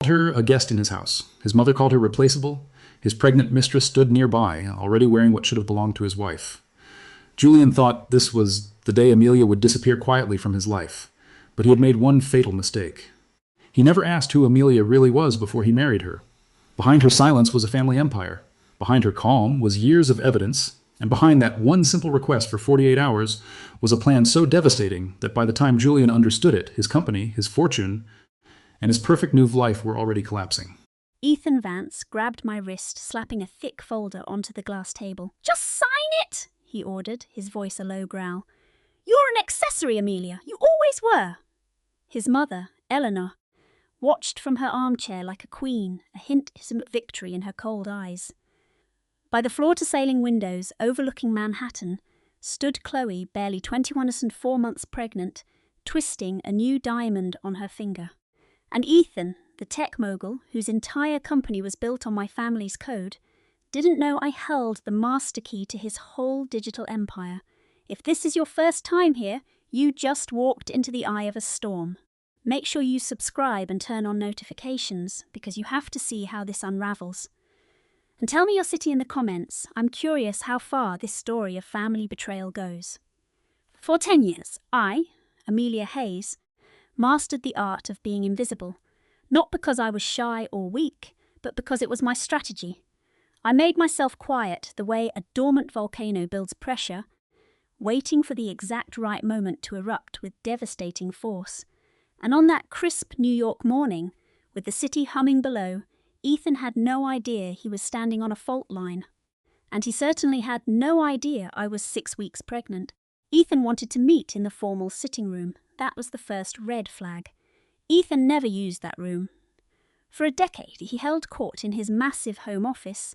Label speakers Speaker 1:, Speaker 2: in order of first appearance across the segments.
Speaker 1: her a guest in his house. His mother called her replaceable. His pregnant mistress stood nearby, already wearing what should have belonged to his wife. Julian thought this was the day Amelia would disappear quietly from his life, but he had made one fatal mistake. He never asked who Amelia really was before he married her. Behind her silence was a family empire. Behind her calm was years of evidence, and behind that one simple request for 48 hours was a plan so devastating that by the time Julian understood it, his company, his fortune, and his perfect new life were already collapsing.
Speaker 2: Ethan Vance grabbed my wrist, slapping a thick folder onto the glass table. "Just sign it!" he ordered, his voice a low growl. "You're an accessory, Amelia. You always were." His mother, Eleanor, watched from her armchair like a queen, a hint of victory in her cold eyes. By the floor-to-ceiling windows overlooking Manhattan stood Chloe, barely 21 and 4 months pregnant, twisting a new diamond on her finger. And Ethan, the tech mogul whose entire company was built on my family's code, didn't know I held the master key to his whole digital empire. If this is your first time here, you just walked into the eye of a storm. Make sure you subscribe and turn on notifications, because you have to see how this unravels. And tell me your city in the comments. I'm curious how far this story of family betrayal goes. For 10 years, I, Amelia Hayes, mastered the art of being invisible, not because I was shy or weak, but because it was my strategy. I made myself quiet the way a dormant volcano builds pressure, waiting for the exact right moment to erupt with devastating force. And on that crisp New York morning, with the city humming below, Ethan had no idea he was standing on a fault line. And he certainly had no idea I was 6 weeks pregnant. Ethan wanted to meet in the formal sitting room. That was the first red flag. Ethan never used that room. For a decade, he held court in his massive home office,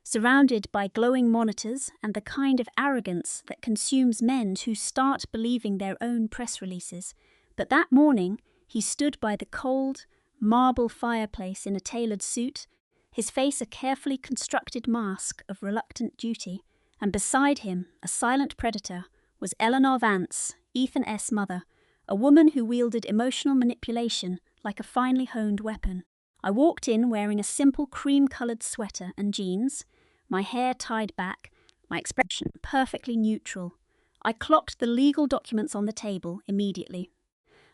Speaker 2: surrounded by glowing monitors and the kind of arrogance that consumes men who start believing their own press releases. But that morning, he stood by the cold, marble fireplace in a tailored suit, his face a carefully constructed mask of reluctant duty, and beside him, a silent predator, was Eleanor Vance, Ethan's mother, a woman who wielded emotional manipulation like a finely honed weapon. I walked in wearing a simple cream-coloured sweater and jeans, my hair tied back, my expression perfectly neutral. I clocked the legal documents on the table immediately.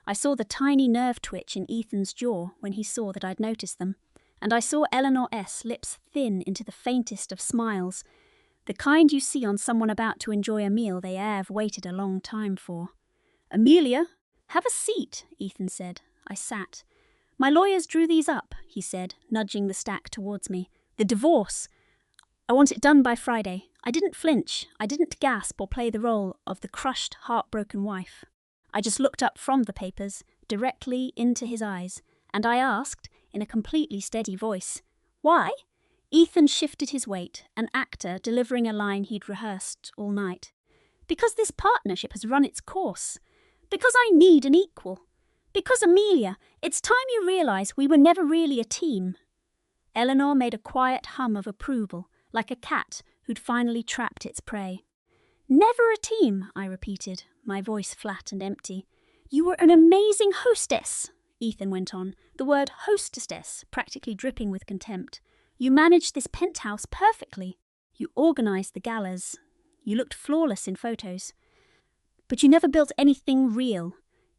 Speaker 2: I saw the tiny nerve twitch in Ethan's jaw when he saw that I'd noticed them, and I saw Eleanor's lips thin into the faintest of smiles, the kind you see on someone about to enjoy a meal they have waited a long time for. "Amelia, have a seat," Ethan said. I sat. "My lawyers drew these up," he said, nudging the stack towards me. "The divorce. I want it done by Friday." I didn't flinch. I didn't gasp or play the role of the crushed, heartbroken wife. I just looked up from the papers, directly into his eyes, and I asked, in a completely steady voice, "Why?" Ethan shifted his weight, an actor delivering a line he'd rehearsed all night. "Because this partnership has run its course. Because I need an equal. Because, Amelia, it's time you realise we were never really a team." Eleanor made a quiet hum of approval, like a cat who'd finally trapped its prey. "Never a team," I repeated, my voice flat and empty. "You were an amazing hostess," Ethan went on, the word hostess practically dripping with contempt. "You managed this penthouse perfectly. You organised the galas. You looked flawless in photos. But you never built anything real.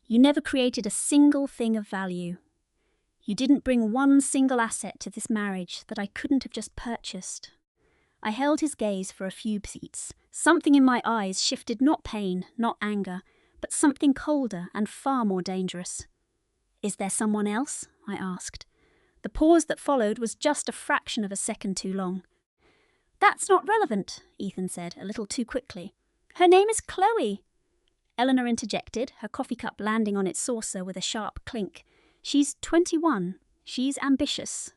Speaker 2: You never created a single thing of value. You didn't bring one single asset to this marriage that I couldn't have just purchased." I held his gaze for a few beats. Something in my eyes shifted, not pain, not anger, but something colder and far more dangerous. "Is there someone else?" I asked. The pause that followed was just a fraction of a second too long. "That's not relevant," Ethan said, a little too quickly. "Her name is Chloe." Eleanor interjected, her coffee cup landing on its saucer with a sharp clink. "She's 21. She's ambitious.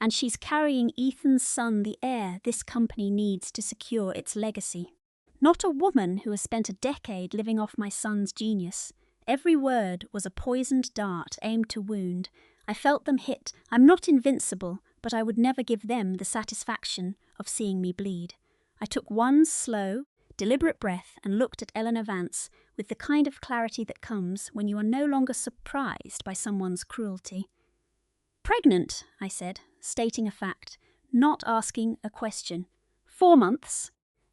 Speaker 2: And she's carrying Ethan's son, the heir this company needs to secure its legacy. Not a woman who has spent a decade living off my son's genius. Every word was a poisoned dart aimed to wound. I felt them hit. I'm not invincible, but I would never give them the satisfaction of seeing me bleed. I took one slow, deliberate breath and looked at Eleanor Vance with the kind of clarity that comes when you are no longer surprised by someone's cruelty. pregnant, I said, stating a fact, not asking a question. 4 months.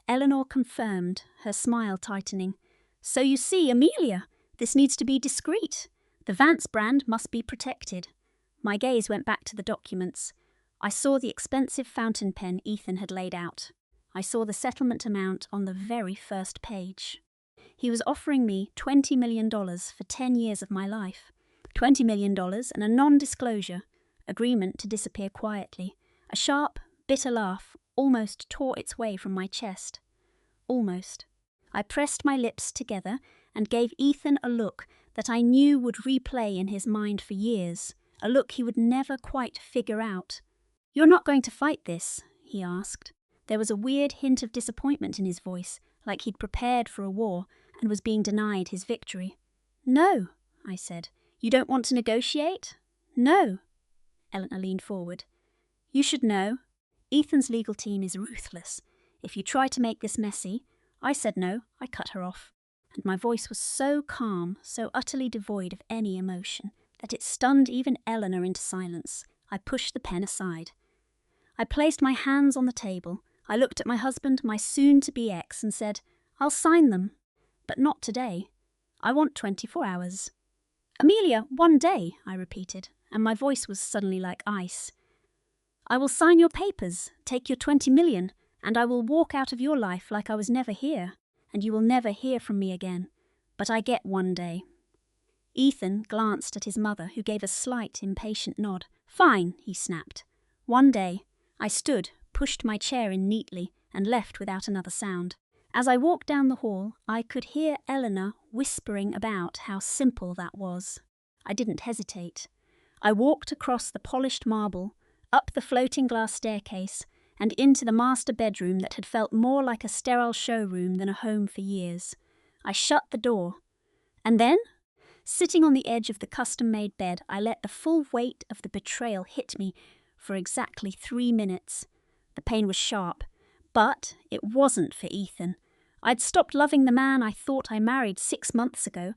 Speaker 2: Eleanor confirmed, her smile tightening. So you see, Amelia, this needs to be discreet. The Vance brand must be protected. My gaze went back to the documents. I saw the expensive fountain pen Ethan had laid out. I saw the settlement amount on the very first page. He was offering me $20 million for 10 years of my life. $20 million and a non-disclosure agreement to disappear quietly. A sharp, bitter laugh almost tore its way from my chest. Almost. I pressed my lips together and gave Ethan a look that I knew would replay in his mind for years, a look he would never quite figure out. "You're not going to fight this?" he asked. There was a weird hint of disappointment in his voice, like he'd prepared for a war and was being denied his victory. "No," I said. "You don't want to negotiate?" "No." Eleanor leaned forward. "You should know. Ethan's legal team is ruthless. If you try to make this messy..." I said no. I cut her off. And my voice was so calm, so utterly devoid of any emotion, that it stunned even Eleanor into silence. I pushed the pen aside. I placed my hands on the table. I looked at my husband, my soon-to-be ex, and said, "I'll sign them. But not today. I want 24 hours. "Amelia, 1 day," I repeated, and my voice was suddenly like ice. "I will sign your papers, take your 20 million, and I will walk out of your life like I was never here, and you will never hear from me again. But I get 1 day. Ethan glanced at his mother, who gave a slight, impatient nod. "Fine," he snapped. 1 day. I stood, pushed my chair in neatly, and left without another sound. As I walked down the hall, I could hear Eleanor whispering about how simple that was. I didn't hesitate. I walked across the polished marble, up the floating glass staircase, and into the master bedroom that had felt more like a sterile showroom than a home for years. I shut the door. And then, sitting on the edge of the custom-made bed, I let the full weight of the betrayal hit me for exactly 3 minutes. The pain was sharp, but it wasn't for Ethan. I'd stopped loving the man I thought I married 6 months ago,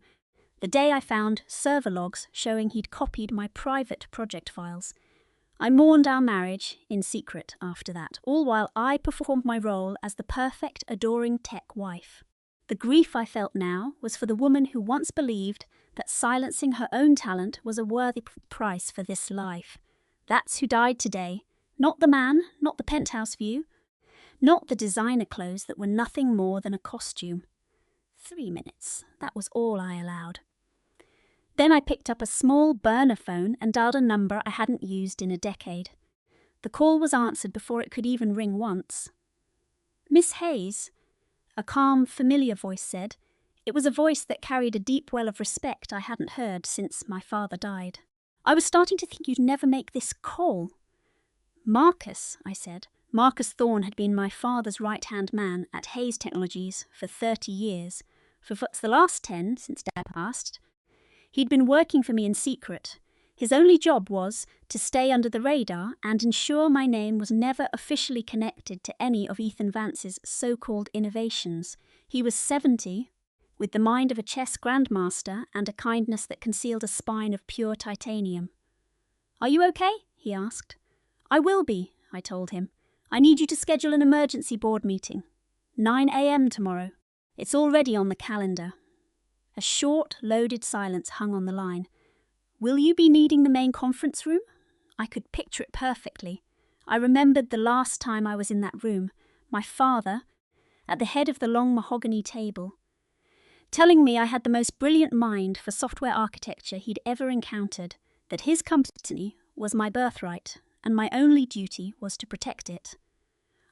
Speaker 2: the day I found server logs showing he'd copied my private project files. I mourned our marriage in secret after that, all while I performed my role as the perfect, adoring tech wife. The grief I felt now was for the woman who once believed that silencing her own talent was a worthy price for this life. That's who died today. Not the man, not the penthouse view, not the designer clothes that were nothing more than a costume. 3 minutes, that was all I allowed. Then I picked up a small burner phone and dialed a number I hadn't used in a decade. The call was answered before it could even ring once. "Miss Hayes," a calm, familiar voice said. It was a voice that carried a deep well of respect I hadn't heard since my father died. "I was starting to think you'd never make this call." "Marcus," I said. Marcus Thorne had been my father's right-hand man at Hayes Technologies for 30 years. For the last 10, since Dad passed, he'd been working for me in secret. His only job was to stay under the radar and ensure my name was never officially connected to any of Ethan Vance's so-called innovations. He was 70, with the mind of a chess grandmaster and a kindness that concealed a spine of pure titanium. "Are you okay?" he asked. "I will be," I told him. "I need you to schedule an emergency board meeting. 9 a.m. tomorrow. It's already on the calendar." A short, loaded silence hung on the line. "Will you be needing the main conference room?" I could picture it perfectly. I remembered the last time I was in that room, my father, at the head of the long mahogany table, telling me I had the most brilliant mind for software architecture he'd ever encountered, that his company was my birthright, and my only duty was to protect it.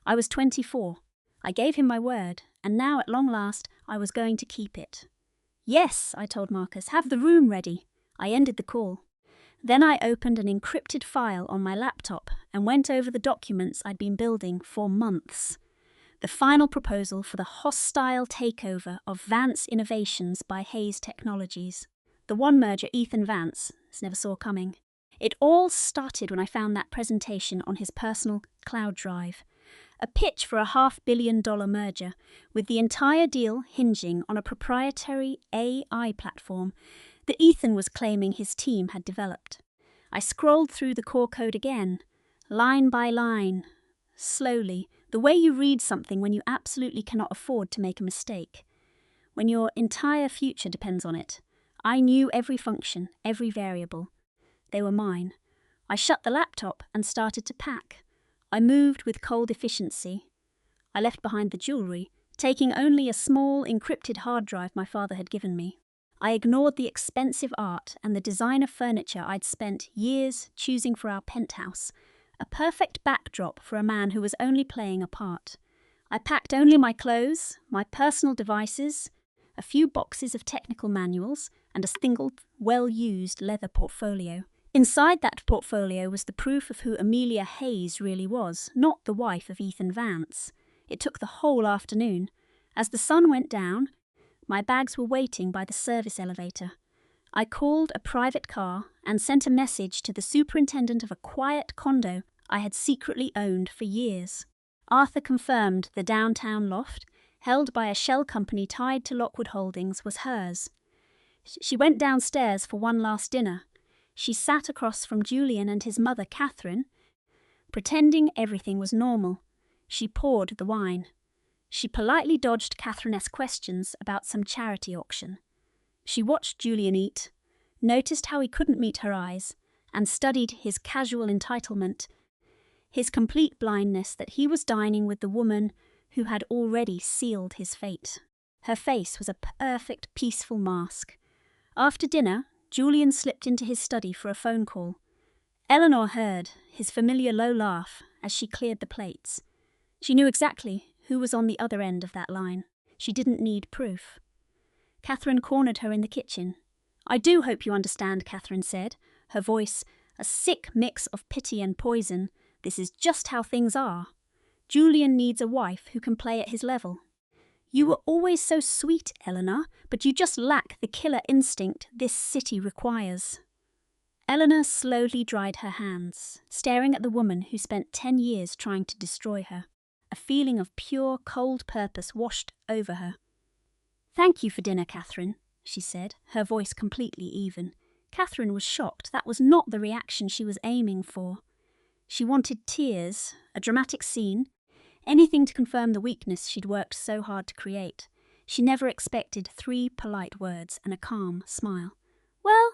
Speaker 2: I was 24. I gave him my word, and now at long last I was going to keep it. "Yes," I told Marcus, "have the room ready." I ended the call. Then I opened an encrypted file on my laptop and went over the documents I'd been building for months. The final proposal for the hostile takeover of Vance Innovations by Hayes Technologies. The one merger Ethan Vance never saw coming. It all started when I found that presentation on his personal cloud drive. A pitch for a $500 million merger, with the entire deal hinging on a proprietary AI platform that Ethan was claiming his team had developed. I scrolled through the core code again, line by line, slowly, the way you read something when you absolutely cannot afford to make a mistake, when your entire future depends on it. I knew every function, every variable. They were mine. I shut the laptop and started to pack. I moved with cold efficiency. I left behind the jewellery, taking only a small, encrypted hard drive my father had given me. I ignored the expensive art and the designer furniture I'd spent years choosing for our penthouse, a perfect backdrop for a man who was only playing a part. I packed only my clothes, my personal devices, a few boxes of technical manuals, and a single, well-used leather portfolio. Inside that portfolio was the proof of who Amelia Hayes really was, not the wife of Ethan Vance. It took the whole afternoon. As the sun went down, my bags were waiting by the service elevator. I called a private car and sent a message to the superintendent of a quiet condo I had secretly owned for years. Arthur confirmed the downtown loft, held by a shell company tied to Lockwood Holdings, was hers. She went downstairs for one last dinner. She sat across from Julian and his mother, Catherine, pretending everything was normal. She poured the wine. She politely dodged Catherine's questions about some charity auction. She watched Julian eat, noticed how he couldn't meet her eyes, and studied his casual entitlement, his complete blindness that he was dining with the woman who had already sealed his fate. Her face was a perfect, peaceful mask. After dinner, Julian slipped into his study for a phone call. Eleanor heard his familiar low laugh as she cleared the plates. She knew exactly who was on the other end of that line. She didn't need proof. Catherine cornered her in the kitchen. "I do hope you understand," Catherine said, her voice a sick mix of pity and poison. "This is just how things are. Julian needs a wife who can play at his level. You were always so sweet, Eleanor, but you just lack the killer instinct this city requires." Eleanor slowly dried her hands, staring at the woman who spent 10 years trying to destroy her. A feeling of pure, cold purpose washed over her. "Thank you for dinner, Catherine," she said, her voice completely even. Catherine was shocked. That was not the reaction she was aiming for. She wanted tears, a dramatic scene, anything to confirm the weakness she'd worked so hard to create. She never expected 3 polite words and a calm smile. "Well,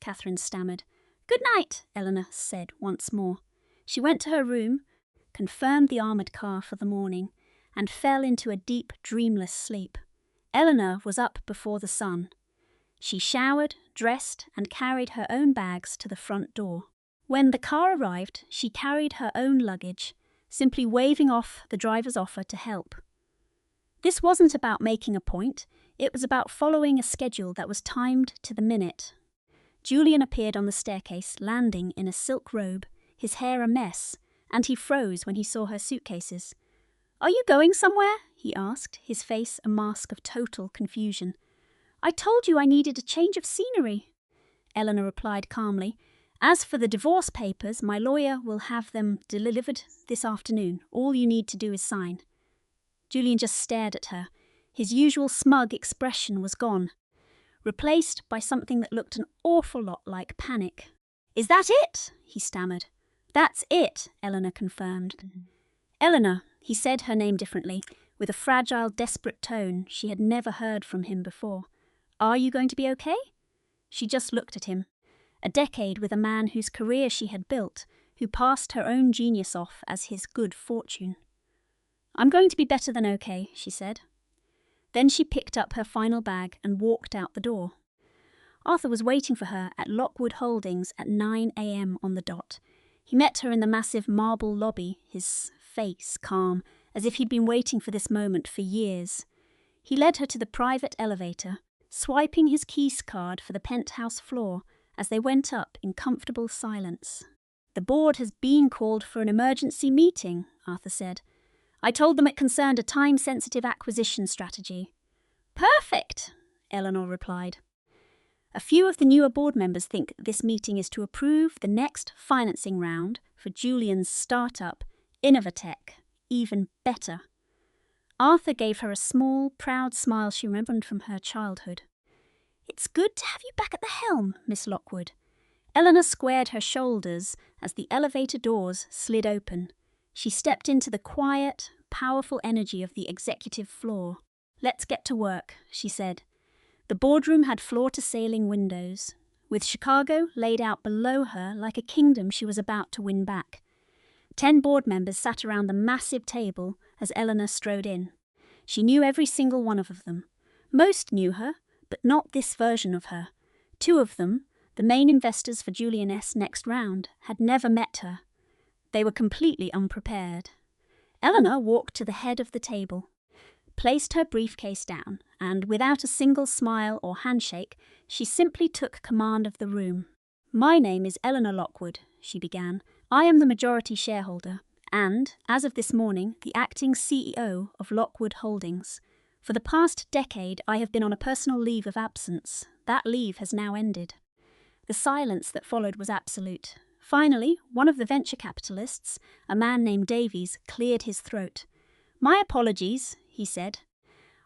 Speaker 2: Catherine stammered. "Good night," Eleanor said once more. She went to her room, confirmed the armoured car for the morning, and fell into a deep, dreamless sleep. Eleanor was up before the sun. She showered, dressed, and carried her own bags to the front door. When the car arrived, she carried her own luggage, simply waving off the driver's offer to help. This wasn't about making a point, it was about following a schedule that was timed to the minute. Julian appeared on the staircase, landing in a silk robe, his hair a mess, and he froze when he saw her suitcases. "Are you going somewhere?" he asked, his face a mask of total confusion. "I told you I needed a change of scenery," Eleanor replied calmly. "As for the divorce papers, my lawyer will have them delivered this afternoon. All you need to do is sign." Julian just stared at her. His usual smug expression was gone, replaced by something that looked an awful lot like panic. "Is that it?" he stammered. "That's it," Eleanor confirmed. "Eleanor," he said her name differently, with a fragile, desperate tone she had never heard from him before. "Are you going to be okay?" She just looked at him. A decade with a man whose career she had built, who passed her own genius off as his good fortune. "I'm going to be better than okay," she said. Then she picked up her final bag and walked out the door. Arthur was waiting for her at Lockwood Holdings at 9 a.m. on the dot. He met her in the massive marble lobby, his face calm, as if he'd been waiting for this moment for years. He led her to the private elevator, swiping his keys card for the penthouse floor as they went up in comfortable silence. "The board has been called for an emergency meeting," Arthur said. "I told them it concerned a time-sensitive acquisition strategy." "Perfect," Eleanor replied. "A few of the newer board members think this meeting is to approve the next financing round for Julian's startup, Innovatech, even better." Arthur gave her a small, proud smile she remembered from her childhood. "It's good to have you back at the helm, Miss Lockwood." Eleanor squared her shoulders as the elevator doors slid open. She stepped into the quiet, powerful energy of the executive floor. "Let's get to work," she said. The boardroom had floor-to-ceiling windows, with Chicago laid out below her like a kingdom she was about to win back. 10 board members sat around the massive table as Eleanor strode in. She knew every single one of them. Most knew her, but not this version of her. 2 of them, the main investors for Julian's next round, had never met her. They were completely unprepared. Eleanor walked to the head of the table, placed her briefcase down, and without a single smile or handshake, she simply took command of the room. "My name is Eleanor Lockwood," she began. "I am the majority shareholder, and, as of this morning, the acting CEO of Lockwood Holdings. For the past decade, I have been on a personal leave of absence. That leave has now ended." The silence that followed was absolute. Finally, one of the venture capitalists, a man named Davies, cleared his throat. "My apologies," he said.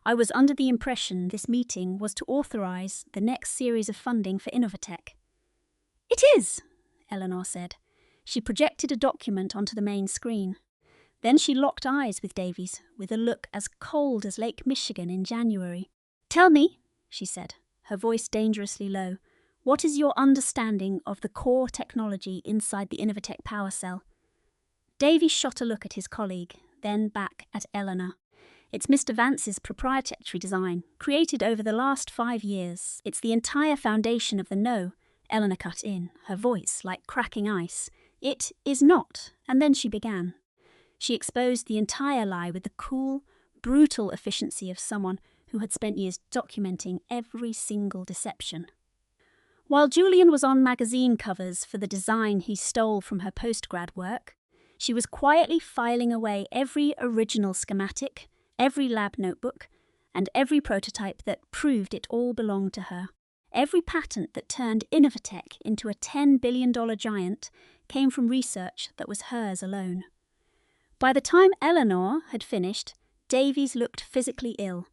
Speaker 2: "I was under the impression this meeting was to authorize the next series of funding for Innovatech." "It is," Eleanor said. She projected a document onto the main screen. Then she locked eyes with Davies, with a look as cold as Lake Michigan in January. "Tell me," she said, her voice dangerously low, "what is your understanding of the core technology inside the Innovatech power cell?" Davies shot a look at his colleague, then back at Eleanor. "It's Mr. Vance's proprietary design, created over the last 5 years. It's the entire foundation of the No," Eleanor cut in, her voice like cracking ice. "It is not." And then she began. She exposed the entire lie with the cool, brutal efficiency of someone who had spent years documenting every single deception. While Julian was on magazine covers for the design he stole from her postgrad work, she was quietly filing away every original schematic, every lab notebook, and every prototype that proved it all belonged to her. Every patent that turned Innovatech into a $10 billion giant came from research that was hers alone. By the time Eleanor had finished, Davies looked physically ill.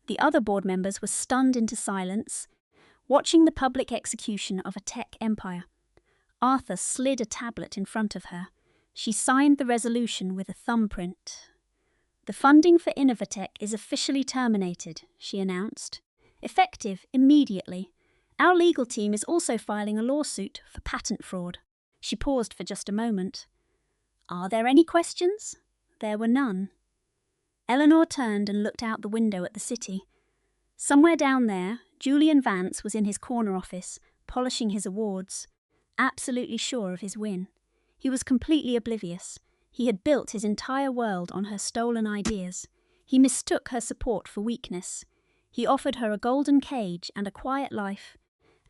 Speaker 2: The other board members were stunned into silence, watching the public execution of a tech empire. Arthur slid a tablet in front of her. She signed the resolution with a thumbprint. "The funding for Innovatech is officially terminated," she announced. "Effective immediately. Our legal team is also filing a lawsuit for patent fraud." She paused for just a moment. "Are there any questions?" There were none. Eleanor turned and looked out the window at the city. Somewhere down there, Julian Vance was in his corner office, polishing his awards, absolutely sure of his win. He was completely oblivious. He had built his entire world on her stolen ideas. He mistook her support for weakness. He offered her a golden cage and a quiet life,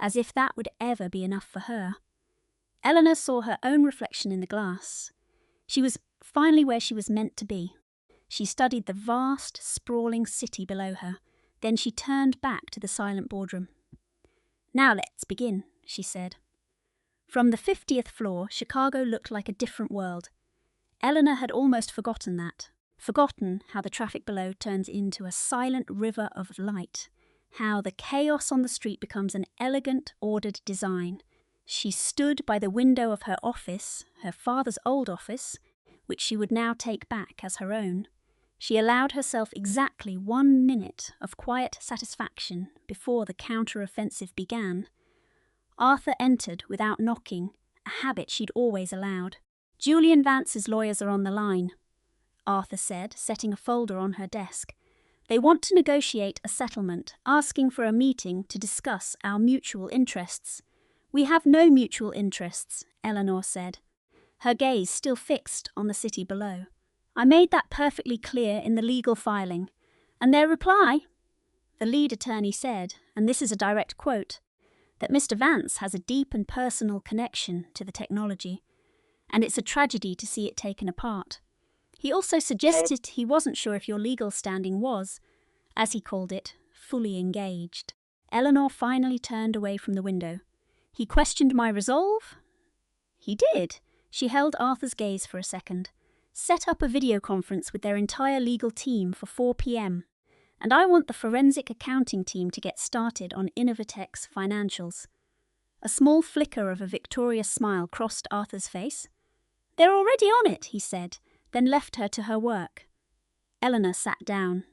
Speaker 2: as if that would ever be enough for her. Eleanor saw her own reflection in the glass. She was finally where she was meant to be. She studied the vast, sprawling city below her. Then she turned back to the silent boardroom. "Now let's begin," she said. From the 50th floor, Chicago looked like a different world. Eleanor had almost forgotten that. Forgotten how the traffic below turns into a silent river of light. How the chaos on the street becomes an elegant, ordered design. She stood by the window of her office, her father's old office, which she would now take back as her own. She allowed herself exactly 1 minute of quiet satisfaction before the counter-offensive began. Arthur entered without knocking, a habit she'd always allowed. "Julian Vance's lawyers are on the line," Arthur said, setting a folder on her desk. "They want to negotiate a settlement, asking for a meeting to discuss our mutual interests." "We have no mutual interests," Eleanor said, her gaze still fixed on the city below. "I made that perfectly clear in the legal filing. And their reply?" The lead attorney said, and this is a direct quote, that Mr. Vance has a deep and personal connection to the technology, and it's a tragedy to see it taken apart. He also suggested he wasn't sure if your legal standing was, as he called it, fully engaged. Eleanor finally turned away from the window. "He questioned my resolve?" "He did." She held Arthur's gaze for a second. "Set up a video conference with their entire legal team for 4 p.m. And I want the forensic accounting team to get started on Innovatech's financials." A small flicker of a victorious smile crossed Arthur's face. "They're already on it," he said, then left her to her work. Eleanor sat down.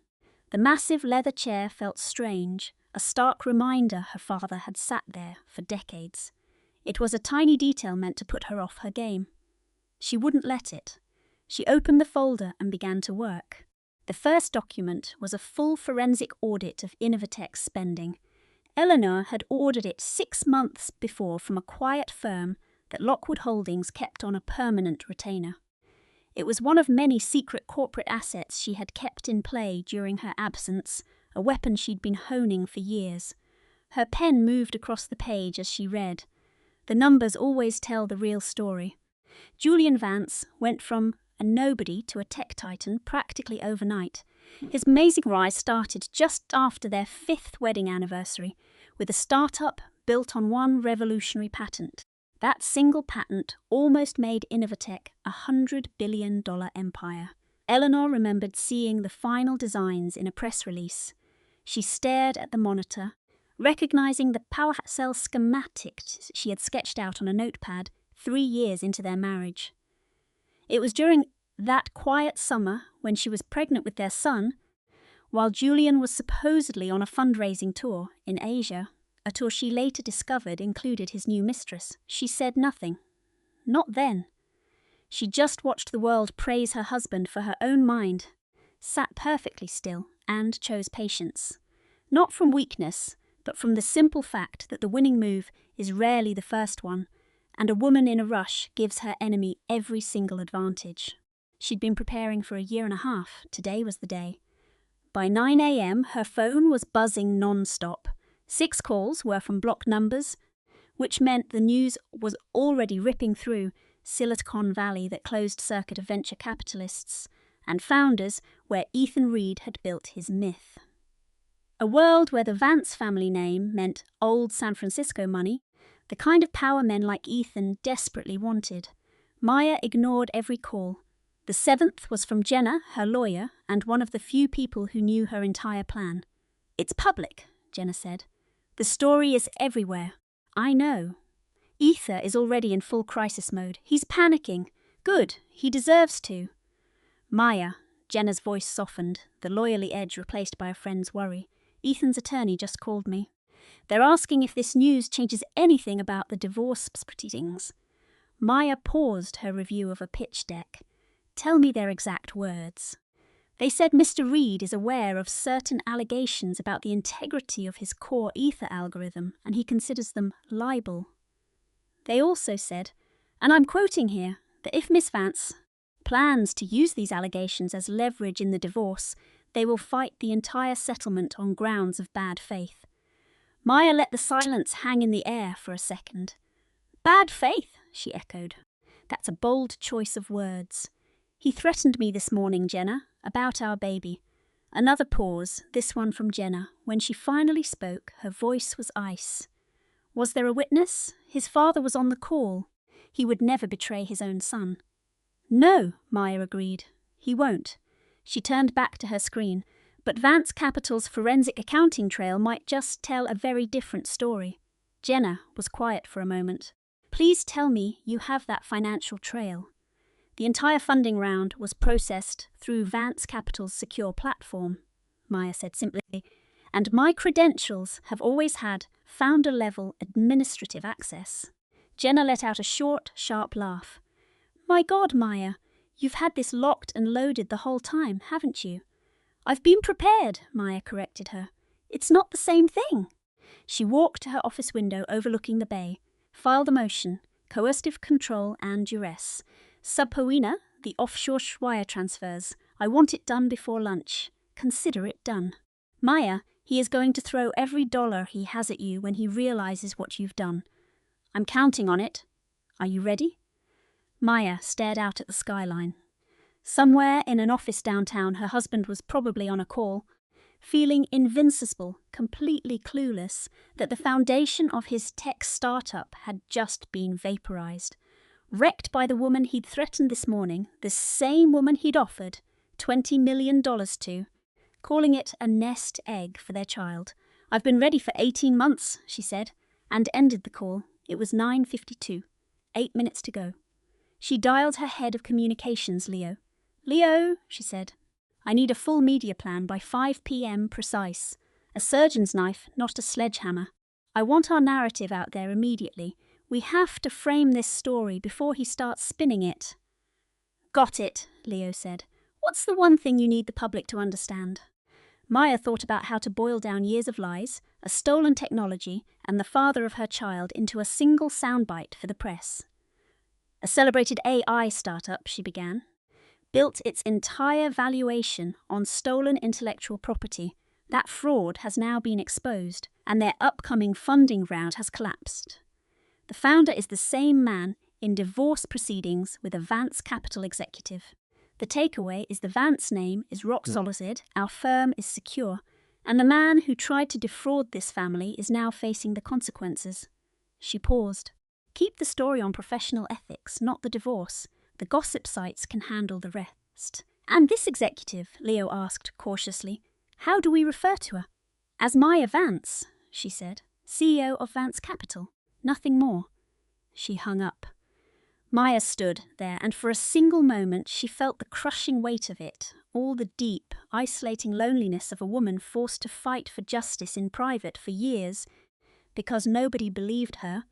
Speaker 2: The massive leather chair felt strange, a stark reminder her father had sat there for decades. It was a tiny detail meant to put her off her game. She wouldn't let it. She opened the folder and began to work. The first document was a full forensic audit of Innovatech's spending. Eleanor had ordered it 6 months before from a quiet firm that Lockwood Holdings kept on a permanent retainer. It was one of many secret corporate assets she had kept in play during her absence, a weapon she'd been honing for years. Her pen moved across the page as she read. The numbers always tell the real story. Julian Vance went from a nobody to a tech titan practically overnight. His amazing rise started just after their 5th wedding anniversary, with a startup built on one revolutionary patent. That single patent almost made Innovatech a $100 billion empire. Eleanor remembered seeing the final designs in a press release. She stared at the monitor, recognizing the power cell schematics she had sketched out on a notepad 3 years into their marriage. It was during that quiet summer, when she was pregnant with their son, while Julian was supposedly on a fundraising tour in Asia, a tour she later discovered included his new mistress. She said nothing. Not then. She just watched the world praise her husband for her own mind, sat perfectly still, and chose patience. Not from weakness, but from the simple fact that the winning move is rarely the first one, and a woman in a rush gives her enemy every single advantage. She'd been preparing for a year and a half. Today was the day. By 9 a.m, her phone was buzzing non-stop. 6 calls were from blocked numbers, which meant the news was already ripping through Silicon Valley, that closed circuit of venture capitalists and founders where Ethan Reed had built his myth. A world where the Vance family name meant old San Francisco money, the kind of power men like Ethan desperately wanted. Maya ignored every call. The 7th was from Jenna, her lawyer, and one of the few people who knew her entire plan. "It's public," Jenna said. "The story is everywhere." "I know." "Ether is already in full crisis mode. He's panicking." "Good. He deserves to." "Maya," Jenna's voice softened, the lawyerly edge replaced by a friend's worry. "Ethan's attorney just called me. They're asking if this news changes anything about the divorce proceedings." Maya paused her review of a pitch deck. "Tell me their exact words." "They said Mr. Reed is aware of certain allegations about the integrity of his core Ether algorithm, and he considers them libel. They also said, and I'm quoting here, that if Miss Vance plans to use these allegations as leverage in the divorce, they will fight the entire settlement on grounds of bad faith." Maya let the silence hang in the air for a second. "Bad faith," she echoed. "That's a bold choice of words. He threatened me this morning, Jenna, about our baby." Another pause, this one from Jenna. When she finally spoke, her voice was ice. "Was there a witness? His father was on the call. He would never betray his own son." "No," Maya agreed. "He won't." She turned back to her screen. But Vance Capital's forensic accounting trail might just tell a very different story. Jenna was quiet for a moment. "Please tell me you have that financial trail." "The entire funding round was processed through Vance Capital's secure platform," Maya said simply, "and my credentials have always had founder-level administrative access." Jenna let out a short, sharp laugh. "My God, Maya, you've had this locked and loaded the whole time, haven't you?" "I've been prepared," Maya corrected her. "It's not the same thing." She walked to her office window overlooking the bay. "File the motion, coercive control and duress. Subpoena the offshore wire transfers. I want it done before lunch. Consider it done." "Maya, he is going to throw every dollar he has at you when he realizes what you've done." "I'm counting on it. Are you ready?" Maya stared out at the skyline. Somewhere in an office downtown, her husband was probably on a call, feeling invincible, completely clueless that the foundation of his tech startup had just been vaporized. Wrecked by the woman he'd threatened this morning, the same woman he'd offered $20 million to, calling it a nest egg for their child. "I've been ready for 18 months, she said, and ended the call. It was 9:52. 8 minutes to go. She dialed her head of communications, Leo. "Leo," she said, "I need a full media plan by 5 p.m. precise. A surgeon's knife, not a sledgehammer. I want our narrative out there immediately. We have to frame this story before he starts spinning it." "Got it," Leo said. "What's the one thing you need the public to understand?" Maya thought about how to boil down years of lies, a stolen technology, and the father of her child into a single soundbite for the press. "A celebrated AI startup," she began, "built its entire valuation on stolen intellectual property. That fraud has now been exposed, and their upcoming funding round has collapsed. The founder is the same man in divorce proceedings with a Vance Capital executive. The takeaway is the Vance name is rock solid, our firm is secure, and the man who tried to defraud this family is now facing the consequences." She paused. "Keep the story on professional ethics, not the divorce. The gossip sites can handle the rest." "And this executive," Leo asked cautiously, "how do we refer to her?" "As Maya Vance," she said, "CEO of Vance Capital. Nothing more." She hung up. Maya stood there, and for a single moment she felt the crushing weight of it, all the deep, isolating loneliness of a woman forced to fight for justice in private for years because nobody believed her.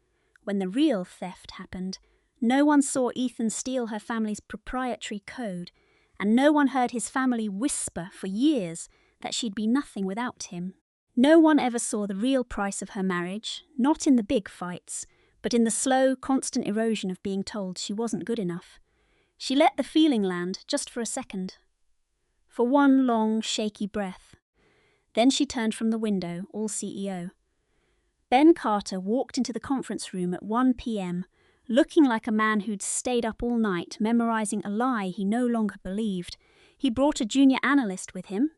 Speaker 2: When the real theft happened, no one saw Ethan steal her family's proprietary code, and no one heard his family whisper for years that she'd be nothing without him. No one ever saw the real price of her marriage, not in the big fights, but in the slow, constant erosion of being told she wasn't good enough. She let the feeling land just for a second. For one long, shaky breath. Then she turned from the window, all CEO. Ben Carter walked into the conference room at 1 p.m., looking like a man who'd stayed up all night memorizing a lie he no longer believed. He brought a junior analyst with him,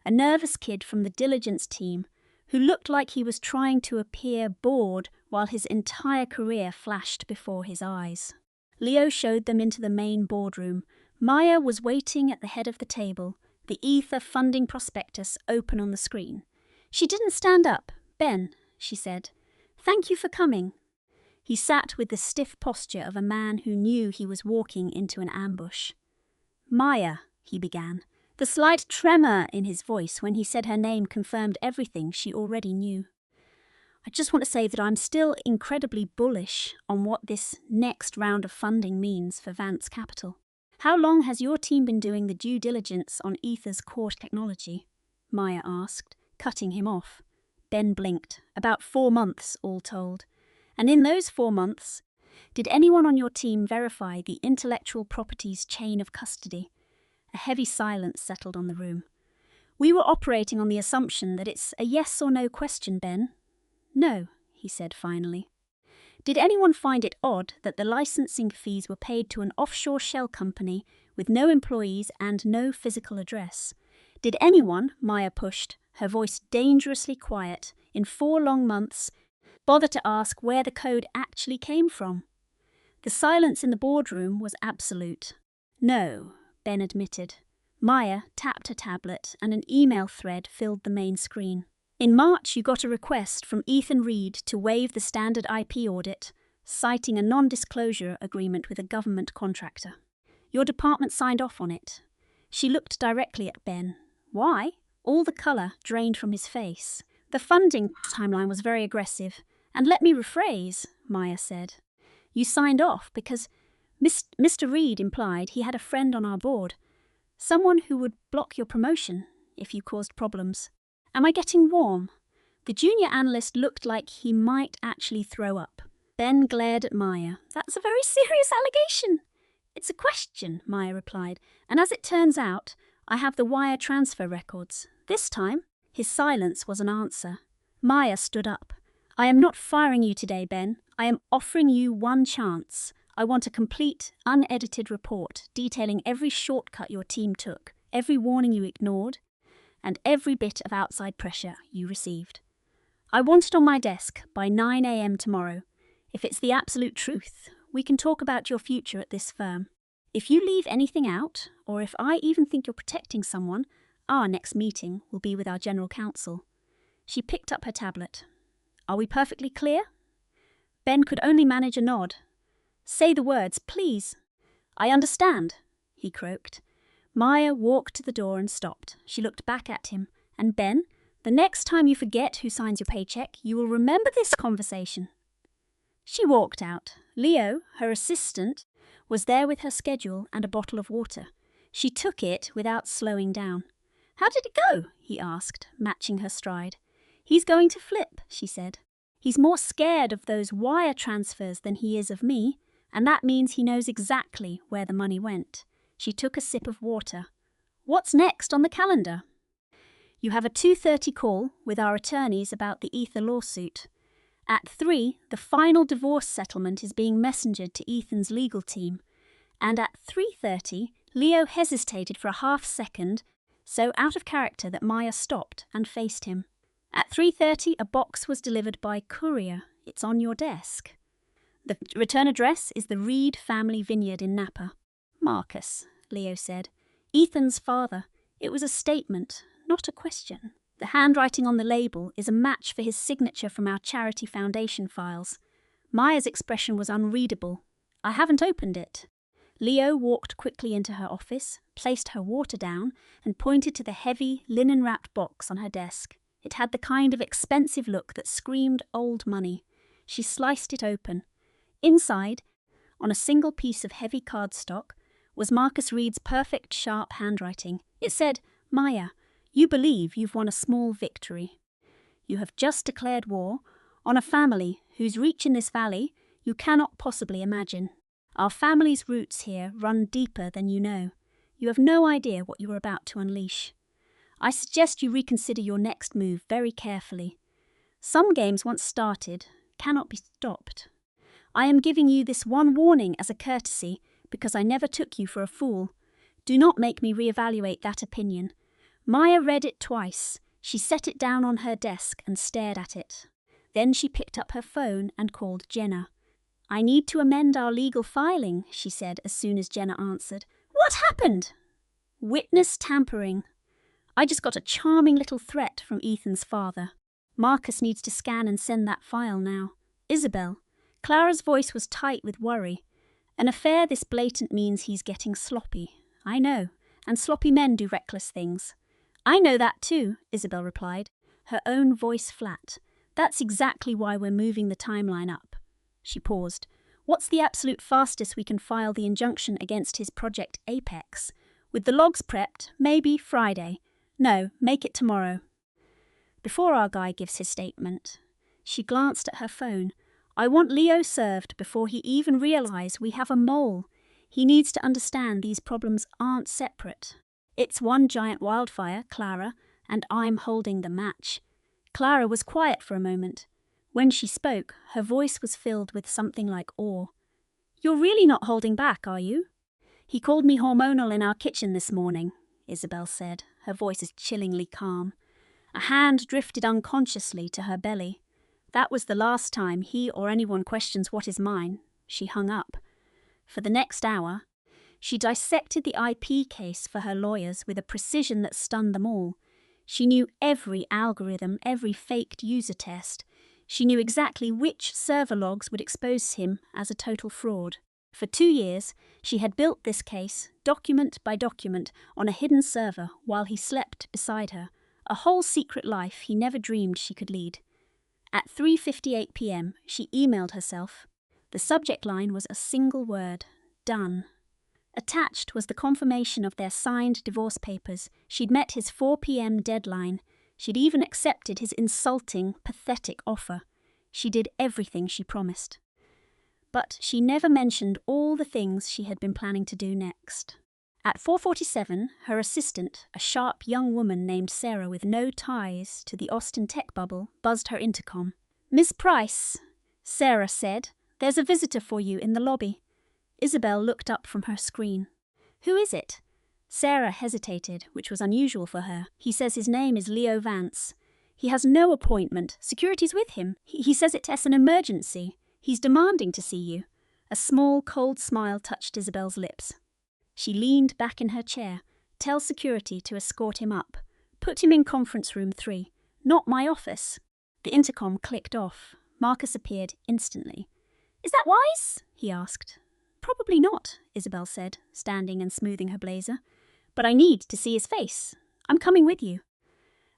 Speaker 2: a nervous kid from the diligence team, who looked like he was trying to appear bored while his entire career flashed before his eyes. Leo showed them into the main boardroom. Maya was waiting at the head of the table, the Ether funding prospectus open on the screen. She didn't stand up. "Ben," she said, "thank you for coming." He sat with the stiff posture of a man who knew he was walking into an ambush. "Maya," he began. The slight tremor in his voice when he said her name confirmed everything she already knew. "I just want to say that I'm still incredibly bullish on what this next round of funding means for Vance Capital. How long has your team been doing the due diligence on Ether's core technology?" Maya asked, cutting him off. Ben blinked. "About 4 months, all told. And in those 4 months, did anyone on your team verify the intellectual property's chain of custody?" A heavy silence settled on the room. "We were operating on the assumption that it's a yes or no question, Ben." "No," he said finally. "Did anyone find it odd that the licensing fees were paid to an offshore shell company with no employees and no physical address? Did anyone," Maya pushed, her voice dangerously quiet, "in 4 long months, bother to ask where the code actually came from?" The silence in the boardroom was absolute. "No," Ben admitted. Maya tapped her tablet and an email thread filled the main screen. "In March, you got a request from Ethan Reed to waive the standard IP audit, citing a non-disclosure agreement with a government contractor. Your department signed off on it." She looked directly at Ben. "Why?" All the colour drained from his face. "The funding timeline was very aggressive. And let me rephrase," Maya said. "You signed off because Mr. Reed implied he had a friend on our board, someone who would block your promotion if you caused problems. Am I getting warm?" The junior analyst looked like he might actually throw up. Ben glared at Maya. "That's a very serious allegation." "It's a question," Maya replied, "and as it turns out, I have the wire transfer records. This time, his silence was an answer. Maya stood up. "I am not firing you today, Ben. I am offering you one chance. I want a complete, unedited report detailing every shortcut your team took, every warning you ignored, and every bit of outside pressure you received. I want it on my desk by 9 a.m. tomorrow. If it's the absolute truth, we can talk about your future at this firm. If you leave anything out, or if I even think you're protecting someone, our next meeting will be with our general counsel." She picked up her tablet. "Are we perfectly clear?" Ben could only manage a nod. "Say the words, please." "I understand," he croaked. Maya walked to the door and stopped. She looked back at him. "And Ben, the next time you forget who signs your paycheck, you will remember this conversation." She walked out. Leo, her assistant, was there with her schedule and a bottle of water. She took it without slowing down. "How did it go?" he asked, matching her stride. "He's going to flip," she said. "He's more scared of those wire transfers than he is of me, and that means he knows exactly where the money went." She took a sip of water. "What's next on the calendar?" "You have a 2:30 call with our attorneys about the Ether lawsuit. At 3, the final divorce settlement is being messengered to Ethan's legal team. And at 3:30, Leo hesitated for a half-second, so out of character that Maya stopped and faced him. "At 3:30, a box was delivered by courier. It's on your desk. The return address is the Reed family vineyard in Napa." "Marcus," Leo said. "Ethan's father. It was a statement, not a question. The handwriting on the label is a match for his signature from our charity foundation files." Maya's expression was unreadable. "I haven't opened it." Leo walked quickly into her office, placed her water down, and pointed to the heavy, linen-wrapped box on her desk. It had the kind of expensive look that screamed old money. She sliced it open. Inside, on a single piece of heavy cardstock, was Marcus Reed's perfect, sharp handwriting. It said, "Maya, you believe you've won a small victory. You have just declared war on a family whose reach in this valley you cannot possibly imagine. Our family's roots here run deeper than you know. You have no idea what you are about to unleash. I suggest you reconsider your next move very carefully. Some games once started cannot be stopped. I am giving you this one warning as a courtesy because I never took you for a fool. Do not make me reevaluate that opinion." Maya read it twice. She set it down on her desk and stared at it. Then she picked up her phone and called Jenna. "I need to amend our legal filing," she said as soon as Jenna answered. "What happened?" "Witness tampering. I just got a charming little threat from Ethan's father. Marcus needs to scan and send that file now. Isabel." Clara's voice was tight with worry. "An affair this blatant means he's getting sloppy. I know, and sloppy men do reckless things." "I know that too," Isabel replied, her own voice flat. "That's exactly why we're moving the timeline up." She paused. "What's the absolute fastest we can file the injunction against his Project Apex? With the logs prepped, maybe Friday. No, make it tomorrow." "Before our guy gives his statement." She glanced at her phone. "I want Leo served before he even realizes we have a mole. He needs to understand these problems aren't separate. It's one giant wildfire, Clara, and I'm holding the match." Clara was quiet for a moment. When she spoke, her voice was filled with something like awe. "You're really not holding back, are you?" "He called me hormonal in our kitchen this morning," Isabel said, her voice chillingly calm. A hand drifted unconsciously to her belly. "That was the last time he or anyone questions what is mine." She hung up. For the next hour, she dissected the IP case for her lawyers with a precision that stunned them all. She knew every algorithm, every faked user test. She knew exactly which server logs would expose him as a total fraud. For 2 years, she had built this case, document by document, on a hidden server while he slept beside her, a whole secret life he never dreamed she could lead. At 3:58 p.m., she emailed herself. The subject line was a single word: done. Attached was the confirmation of their signed divorce papers. She'd met his 4 p.m. deadline. She'd even accepted his insulting, pathetic offer. She did everything she promised. But she never mentioned all the things she had been planning to do next. At 4:47, her assistant, a sharp young woman named Sarah with no ties to the Austin tech bubble, buzzed her intercom. "Miss Price," Sarah said, "there's a visitor for you in the lobby." Isabel looked up from her screen. "Who is it?" Sarah hesitated, which was unusual for her. "He says his name is Leo Vance. He has no appointment. Security's with him. He says it's an emergency. He's demanding to see you." A small, cold smile touched Isabel's lips. She leaned back in her chair. "Tell security to escort him up. Put him in conference room 3. Not my office." The intercom clicked off. Marcus appeared instantly. Is that wise? He asked. Probably not, Isabel said, standing and smoothing her blazer. But I need to see his face. I'm coming with you.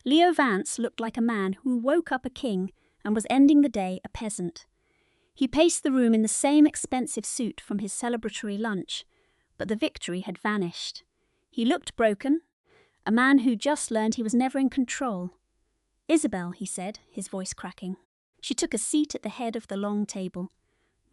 Speaker 2: Leo Vance looked like a man who woke up a king and was ending the day a peasant. He paced the room in the same expensive suit from his celebratory lunch, but the victory had vanished. He looked broken, a man who just learned he was never in control. Isabel, he said, his voice cracking. She took a seat at the head of the long table.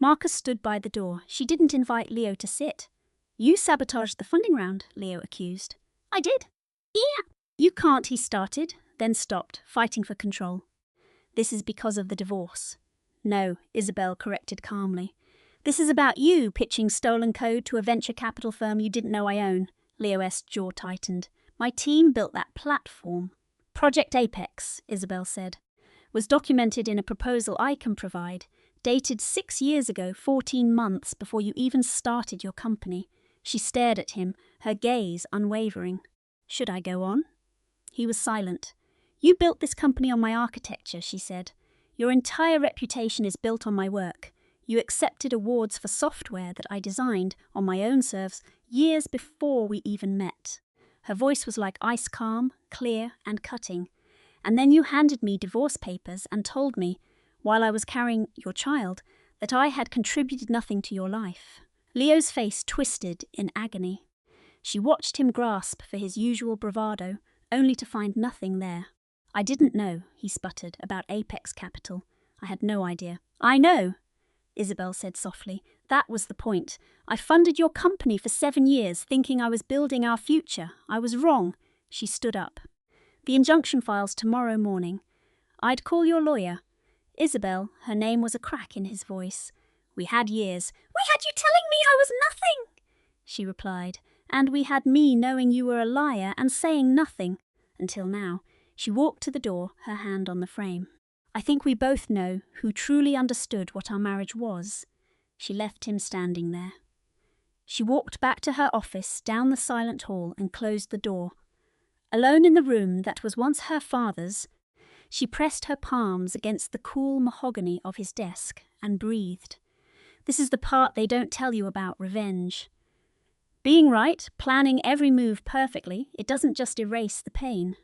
Speaker 2: Marcus stood by the door. She didn't invite Leo to sit. You sabotaged the funding round, Leo accused. I did. Yeah. You can't, he started, then stopped, fighting for control. This is because of the divorce. No, Isabel corrected calmly. This is about you pitching stolen code to a venture capital firm you didn't know I own. Leo's jaw tightened. My team built that platform. Project Apex, Isabel said, was documented in a proposal I can provide, dated 6 years ago, 14 months before you even started your company. She stared at him, her gaze unwavering. Should I go on? He was silent. You built this company on my architecture, she said. Your entire reputation is built on my work. You accepted awards for software that I designed on my own servers years before we even met. Her voice was like ice calm, clear and cutting. And then you handed me divorce papers and told me, while I was carrying your child, that I had contributed nothing to your life. Leo's face twisted in agony. She watched him grasp for his usual bravado, only to find nothing there. I didn't know, he sputtered, about Apex Capital. I had no idea. I know, Isabel said softly. That was the point. I funded your company for 7 years, thinking I was building our future. I was wrong. She stood up. The injunction files tomorrow morning. I'd call your lawyer. Isabel, her name was a crack in his voice. We had years. We had you telling me I was nothing, she replied. And we had me knowing you were a liar and saying nothing. Until now. She walked to the door, her hand on the frame. I think we both know who truly understood what our marriage was. She left him standing there. She walked back to her office, down the silent hall, and closed the door. Alone in the room that was once her father's, she pressed her palms against the cool mahogany of his desk and breathed. This is the part they don't tell you about revenge. Being right, planning every move perfectly, it doesn't just erase the pain.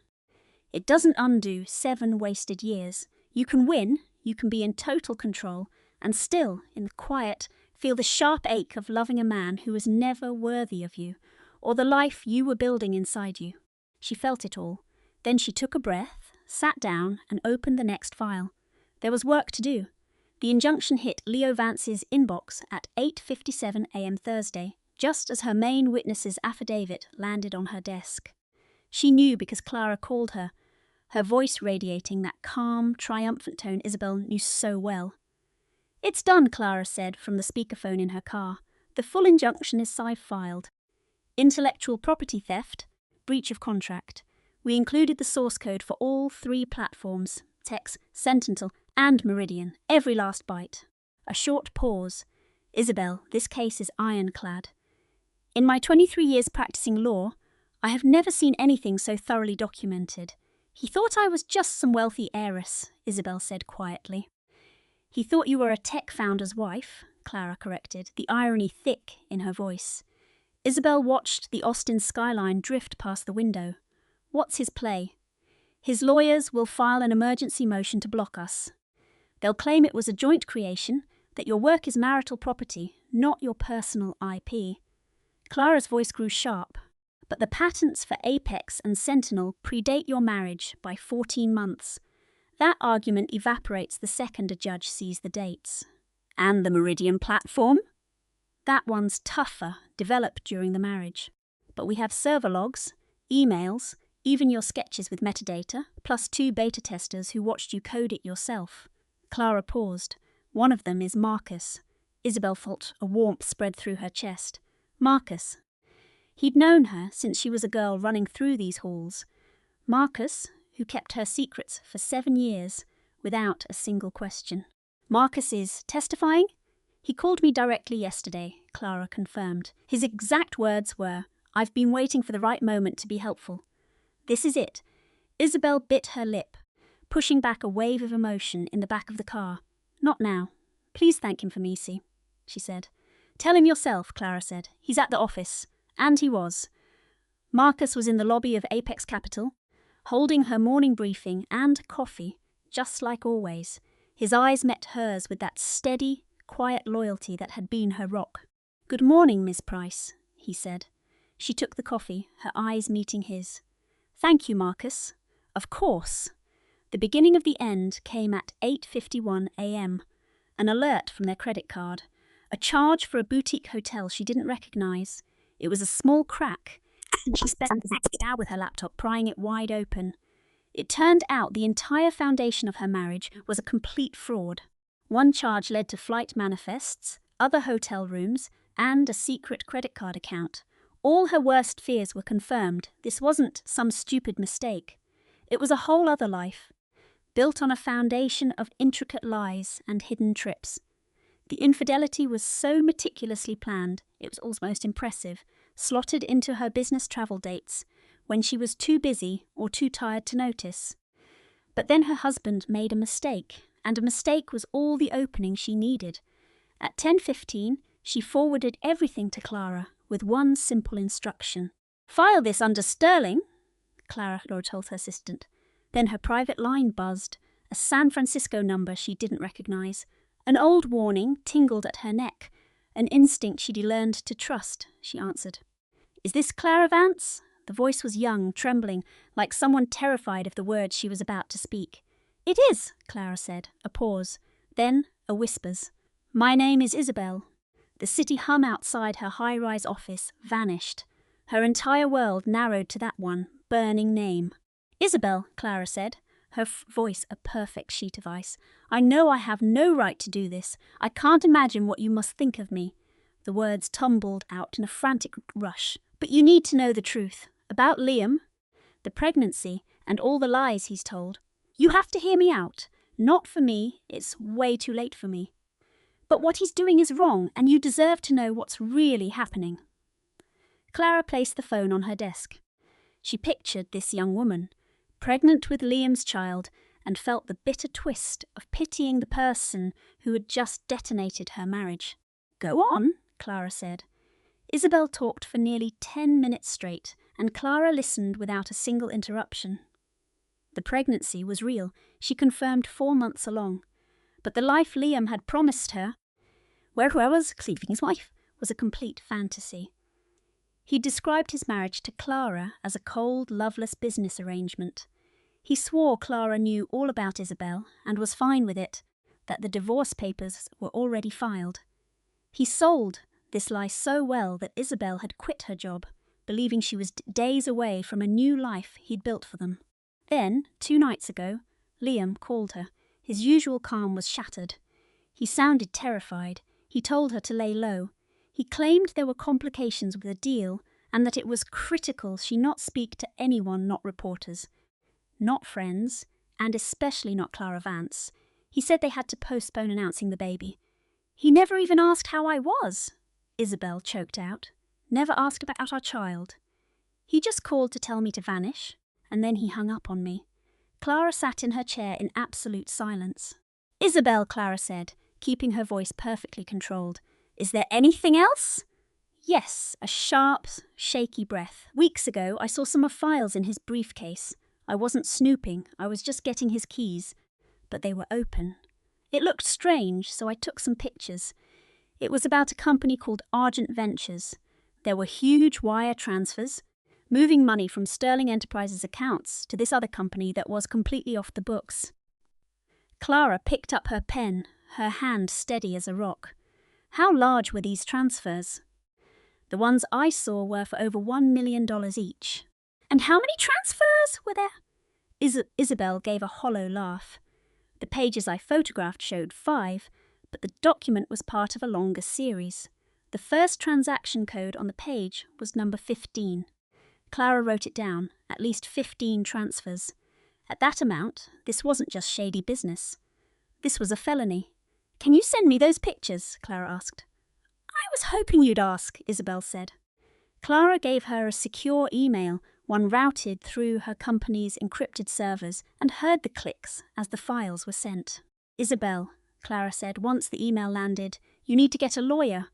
Speaker 2: It doesn't undo 7 wasted years. You can win, you can be in total control, and still, in the quiet, feel the sharp ache of loving a man who was never worthy of you, or the life you were building inside you. She felt it all. Then she took a breath, sat down, and opened the next file. There was work to do. The injunction hit Leo Vance's inbox at 8:57 a.m. Thursday, just as her main witness's affidavit landed on her desk. She knew because Clara called her, her voice radiating that calm, triumphant tone Isabel knew so well. It's done, Clara said from the speakerphone in her car. The full injunction is filed. Intellectual property theft, breach of contract. We included the source code for all 3 platforms, Tex, Sentinel, and Meridian, every last byte. A short pause. Isabel, this case is ironclad. In my 23 years practicing law, I have never seen anything so thoroughly documented. He thought I was just some wealthy heiress, Isabel said quietly. He thought you were a tech founder's wife, Clara corrected, the irony thick in her voice. Isabel watched the Austin skyline drift past the window. What's his play? His lawyers will file an emergency motion to block us. They'll claim it was a joint creation, that your work is marital property, not your personal IP. Clara's voice grew sharp. But the patents for Apex and Sentinel predate your marriage by 14 months. That argument evaporates the second a judge sees the dates. And the Meridian platform? That one's tougher, developed during the marriage. But we have server logs, emails, even your sketches with metadata, plus 2 beta testers who watched you code it yourself. Clara paused. One of them is Marcus. Isabel felt a warmth spread through her chest. Marcus. He'd known her since she was a girl running through these halls. Marcus, who kept her secrets for 7 years, without a single question. Marcus is testifying? He called me directly yesterday, Clara confirmed. His exact words were, I've been waiting for the right moment to be helpful. This is it. Isabel bit her lip, pushing back a wave of emotion in the back of the car. Not now. Please thank him for me, see, she said. Tell him yourself, Clara said. He's at the office. And he was. Marcus was in the lobby of Apex Capital, holding her morning briefing and coffee, just like always. His eyes met hers with that steady, quiet loyalty that had been her rock. Good morning, Miss Price, he said. She took the coffee, her eyes meeting his. Thank you, Marcus. Of course. The beginning of the end came at 8:51 a.m. An alert from their credit card. A charge for a boutique hotel she didn't recognize. It was a small crack, and she spent the next hour with her laptop prying it wide open. It turned out the entire foundation of her marriage was a complete fraud. One charge led to flight manifests, other hotel rooms, and a secret credit card account. All her worst fears were confirmed. This wasn't some stupid mistake. It was a whole other life, built on a foundation of intricate lies and hidden trips. The infidelity was so meticulously planned, it was almost impressive, slotted into her business travel dates, when she was too busy or too tired to notice. But then her husband made a mistake, and a mistake was all the opening she needed. At 10:15, she forwarded everything to Clara with one simple instruction. File this under Sterling, Clara told her assistant. Then her private line buzzed, a San Francisco number she didn't recognize. An old warning tingled at her neck, an instinct she'd learned to trust, she answered. Is this Clara Vance? The voice was young, trembling, like someone terrified of the words she was about to speak. It is, Clara said, a pause, then a whispers. My name is Isabel. The city hum outside her high-rise office vanished. Her entire world narrowed to that one, burning name. Isabel, Clara said, her voice a perfect sheet of ice. I know I have no right to do this. I can't imagine what you must think of me. The words tumbled out in a frantic rush. But you need to know the truth. About Liam, the pregnancy, and all the lies he's told. You have to hear me out. Not for me. It's way too late for me. But what he's doing is wrong, and you deserve to know what's really happening. Clara placed the phone on her desk. She pictured this young woman, pregnant with Liam's child, and felt the bitter twist of pitying the person who had just detonated her marriage. Go on, Clara said. Isabel talked for nearly 10 minutes straight, and Clara listened without a single interruption. The pregnancy was real, she confirmed 4 months along. But the life Liam had promised her, where was cleaving his wife, was a complete fantasy. He described his marriage to Clara as a cold, loveless business arrangement. He swore Clara knew all about Isabel and was fine with it, that the divorce papers were already filed. He sold this lie so well that Isabel had quit her job, believing she was days away from a new life he'd built for them. Then, 2 nights ago, Liam called her. His usual calm was shattered. He sounded terrified. He told her to lay low. He claimed there were complications with the deal and that it was critical she not speak to anyone, not reporters, not friends, and especially not Clara Vance. He said they had to postpone announcing the baby. He never even asked how I was, Isabel choked out. Never asked about our child. He just called to tell me to vanish, and then he hung up on me. Clara sat in her chair in absolute silence. Isabel, Clara said, keeping her voice perfectly controlled. Is there anything else? Yes, a sharp, shaky breath. Weeks ago, I saw some of files in his briefcase. I wasn't snooping, I was just getting his keys. But they were open. It looked strange, so I took some pictures. It was about a company called Argent Ventures. There were huge wire transfers, moving money from Sterling Enterprises accounts to this other company that was completely off the books. Clara picked up her pen, her hand steady as a rock. How large were these transfers? The ones I saw were for over $1 million each. And how many transfers were there? Isabel gave a hollow laugh. The pages I photographed showed 5, but the document was part of a longer series. The first transaction code on the page was number 15. Clara wrote it down, at least 15 transfers. At that amount, this wasn't just shady business. This was a felony. Can you send me those pictures? Clara asked. I was hoping you'd ask, Isabel said. Clara gave her a secure email, one routed through her company's encrypted servers, and heard the clicks as the files were sent. Isabel, Clara said once the email landed. You need to get a lawyer.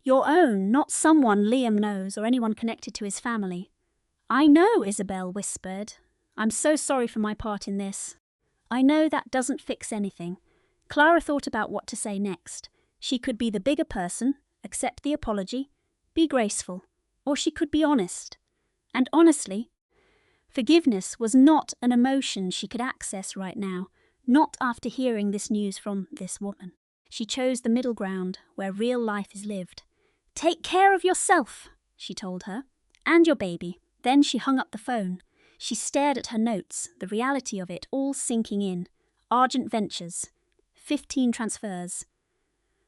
Speaker 2: Your own, not someone Liam knows or anyone connected to his family. I know, Isabel whispered. I'm so sorry for my part in this. I know that doesn't fix anything. Clara thought about what to say next. She could be the bigger person, accept the apology, be graceful, or she could be honest. And honestly, forgiveness was not an emotion she could access right now, not after hearing this news from this woman. She chose the middle ground where real life is lived. Take care of yourself, she told her, and your baby. Then she hung up the phone. She stared at her notes, the reality of it all sinking in. Argent Ventures. 15 transfers.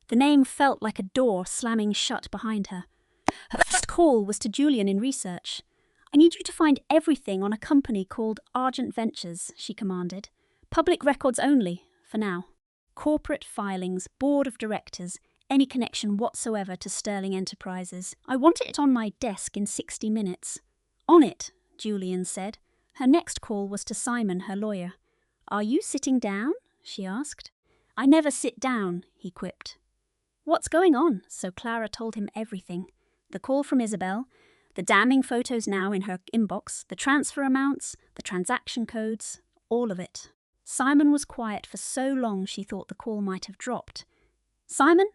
Speaker 2: The name felt like a door slamming shut behind her. Her first call was to Julian in research. I need you to find everything on a company called Argent Ventures, she commanded. Public records only, for now. Corporate filings, board of directors, any connection whatsoever to Sterling Enterprises. I want it on my desk in 60 minutes. On it, Julian said. Her next call was to Simon, her lawyer. Are you sitting down? She asked. I never sit down, he quipped. What's going on? So Clara told him everything. The call from Isabel, the damning photos now in her inbox, the transfer amounts, the transaction codes, all of it. Simon was quiet for so long she thought the call might have dropped. Simon,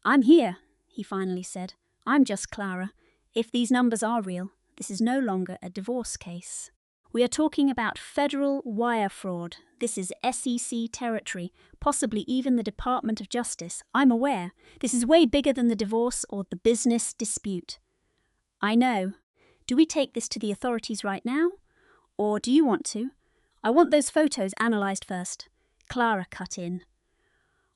Speaker 2: I'm here, he finally said. I'm just Clara. If these numbers are real, this is no longer a divorce case. We are talking about federal wire fraud. This is SEC territory, possibly even the Department of Justice. I'm aware. This is way bigger than the divorce or the business dispute. I know. Do we take this to the authorities right now? Or do you want to? I want those photos analysed first. Clara cut in.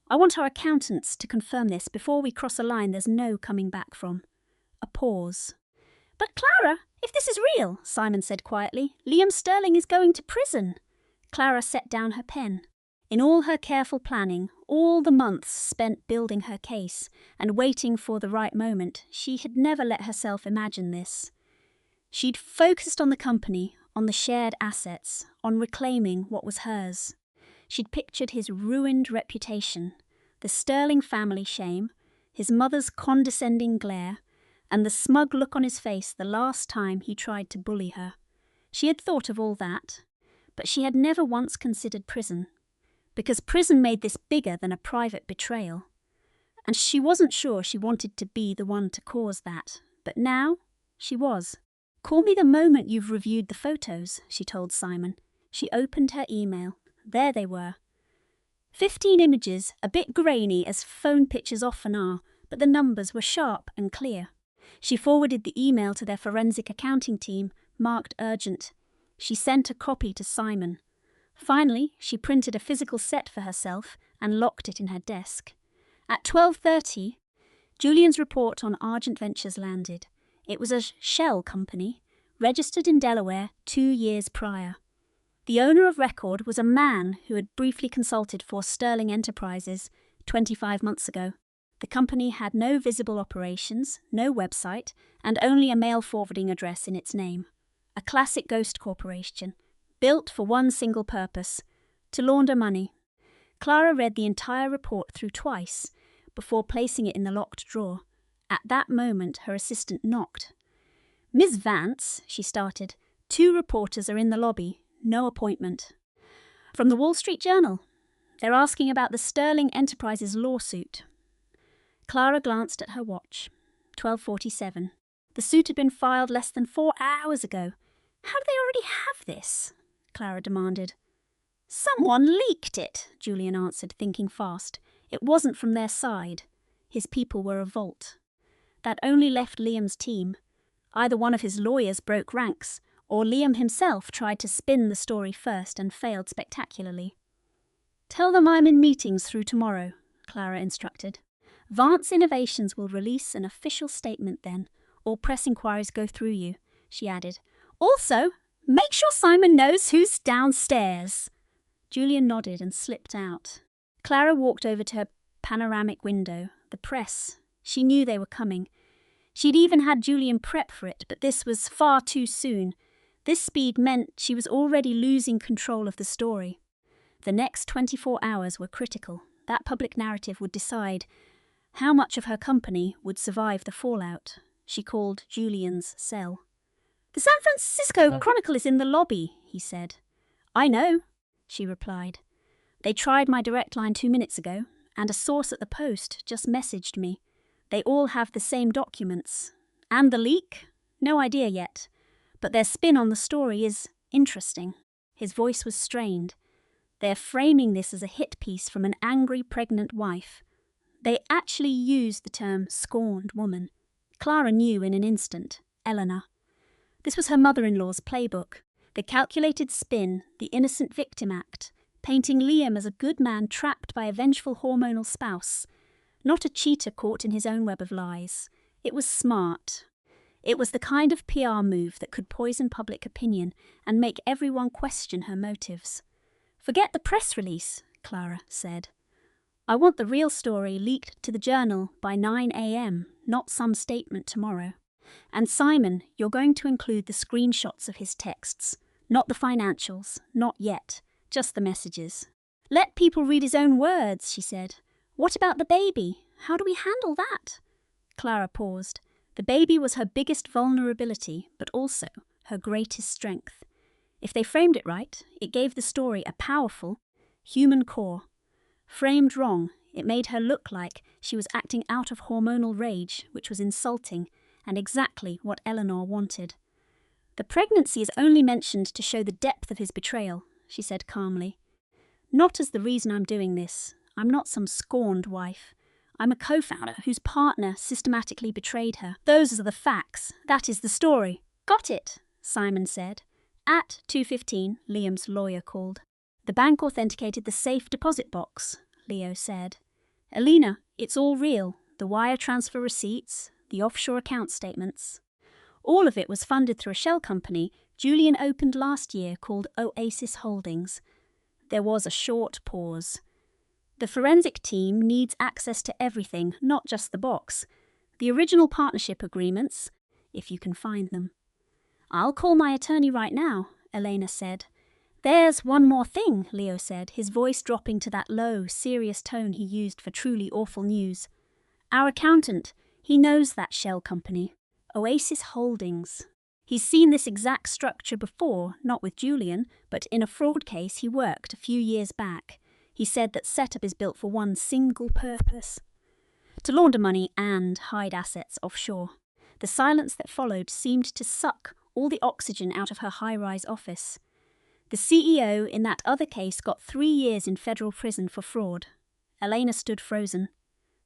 Speaker 2: I want our accountants to confirm this before we cross a line there's no coming back from. A pause. But Clara, if this is real, Simon said quietly, Liam Sterling is going to prison. Clara set down her pen. In all her careful planning, all the months spent building her case and waiting for the right moment, she had never let herself imagine this. She'd focused on the company, on the shared assets, on reclaiming what was hers. She'd pictured his ruined reputation, the Sterling family shame, his mother's condescending glare, and the smug look on his face the last time he tried to bully her. She had thought of all that, but she had never once considered prison, because prison made this bigger than a private betrayal. And she wasn't sure she wanted to be the one to cause that, but now she was. Call me the moment you've reviewed the photos, she told Simon. She opened her email. There they were. 15 images, a bit grainy as phone pictures often are, but the numbers were sharp and clear. She forwarded the email to their forensic accounting team, marked urgent. She sent a copy to Simon. Finally, she printed a physical set for herself and locked it in her desk. At 12:30, Julian's report on Argent Ventures landed. It was a shell company, registered in Delaware 2 years prior. The owner of record was a man who had briefly consulted for Sterling Enterprises 25 months ago. The company had no visible operations, no website, and only a mail forwarding address in its name. A classic ghost corporation, built for one single purpose, to launder money. Clara read the entire report through twice before placing it in the locked drawer. At that moment, her assistant knocked. Miss Vance, she started, 2 reporters are in the lobby, no appointment. From the Wall Street Journal. They're asking about the Sterling Enterprises lawsuit. Clara glanced at her watch. 12:47. The suit had been filed less than 4 hours ago. How do they already have this? Clara demanded. Someone leaked it, Julian answered, thinking fast. It wasn't from their side. His people were revolt. That only left Liam's team. Either one of his lawyers broke ranks, or Liam himself tried to spin the story first and failed spectacularly. Tell them I'm in meetings through tomorrow, Clara instructed. Vance Innovations will release an official statement then. All press inquiries go through you, she added. Also, make sure Simon knows who's downstairs. Julian nodded and slipped out. Clara walked over to her panoramic window. The press. She knew they were coming. She'd even had Julian prep for it, but this was far too soon. This speed meant she was already losing control of the story. The next 24 hours were critical. That public narrative would decide how much of her company would survive the fallout. She called Julian's cell. "The San Francisco Chronicle is in the lobby," he said. "I know," she replied. "They tried my direct line 2 minutes ago, and a source at the Post just messaged me. They all have the same documents. And the leak? No idea yet. But their spin on the story is interesting." His voice was strained. "They're framing this as a hit piece from an angry pregnant wife. They actually used the term scorned woman. Clara knew in an instant. Eleanor. This was her mother-in-law's playbook. The calculated spin, the innocent victim act, painting Liam as a good man trapped by a vengeful hormonal spouse, not a cheater caught in his own web of lies. It was smart. It was the kind of PR move that could poison public opinion and make everyone question her motives. "Forget the press release," Clara said. "I want the real story leaked to the Journal by 9 a.m., not some statement tomorrow. And Simon, you're going to include the screenshots of his texts, not the financials, not yet, just the messages." "Let people read his own words," she said. "What about the baby? How do we handle that?" Clara paused. The baby was her biggest vulnerability, but also her greatest strength. If they framed it right, it gave the story a powerful, human core. Framed wrong, it made her look like she was acting out of hormonal rage, which was insulting, and exactly what Eleanor wanted. "The pregnancy is only mentioned to show the depth of his betrayal," she said calmly. "Not as the reason I'm doing this. I'm not some scorned wife. I'm a co-founder whose partner systematically betrayed her. Those are the facts. That is the story." "Got it," Simon said. At 2:15, Liam's lawyer called. "The bank authenticated the safe deposit box," Leo said. "Elena, it's all real. The wire transfer receipts, the offshore account statements. All of it was funded through a shell company Julian opened last year called Oasis Holdings." There was a short pause. "The forensic team needs access to everything, not just the box. The original partnership agreements, if you can find them." "I'll call my attorney right now," Elena said. "There's one more thing," Leo said, his voice dropping to that low, serious tone he used for truly awful news. "Our accountant, he knows that shell company, Oasis Holdings. He's seen this exact structure before, not with Julian, but in a fraud case he worked a few years back. He said that setup is built for one single purpose: to launder money and hide assets offshore." The silence that followed seemed to suck all the oxygen out of her high-rise office. "The CEO in that other case got 3 years in federal prison for fraud." Elena stood frozen.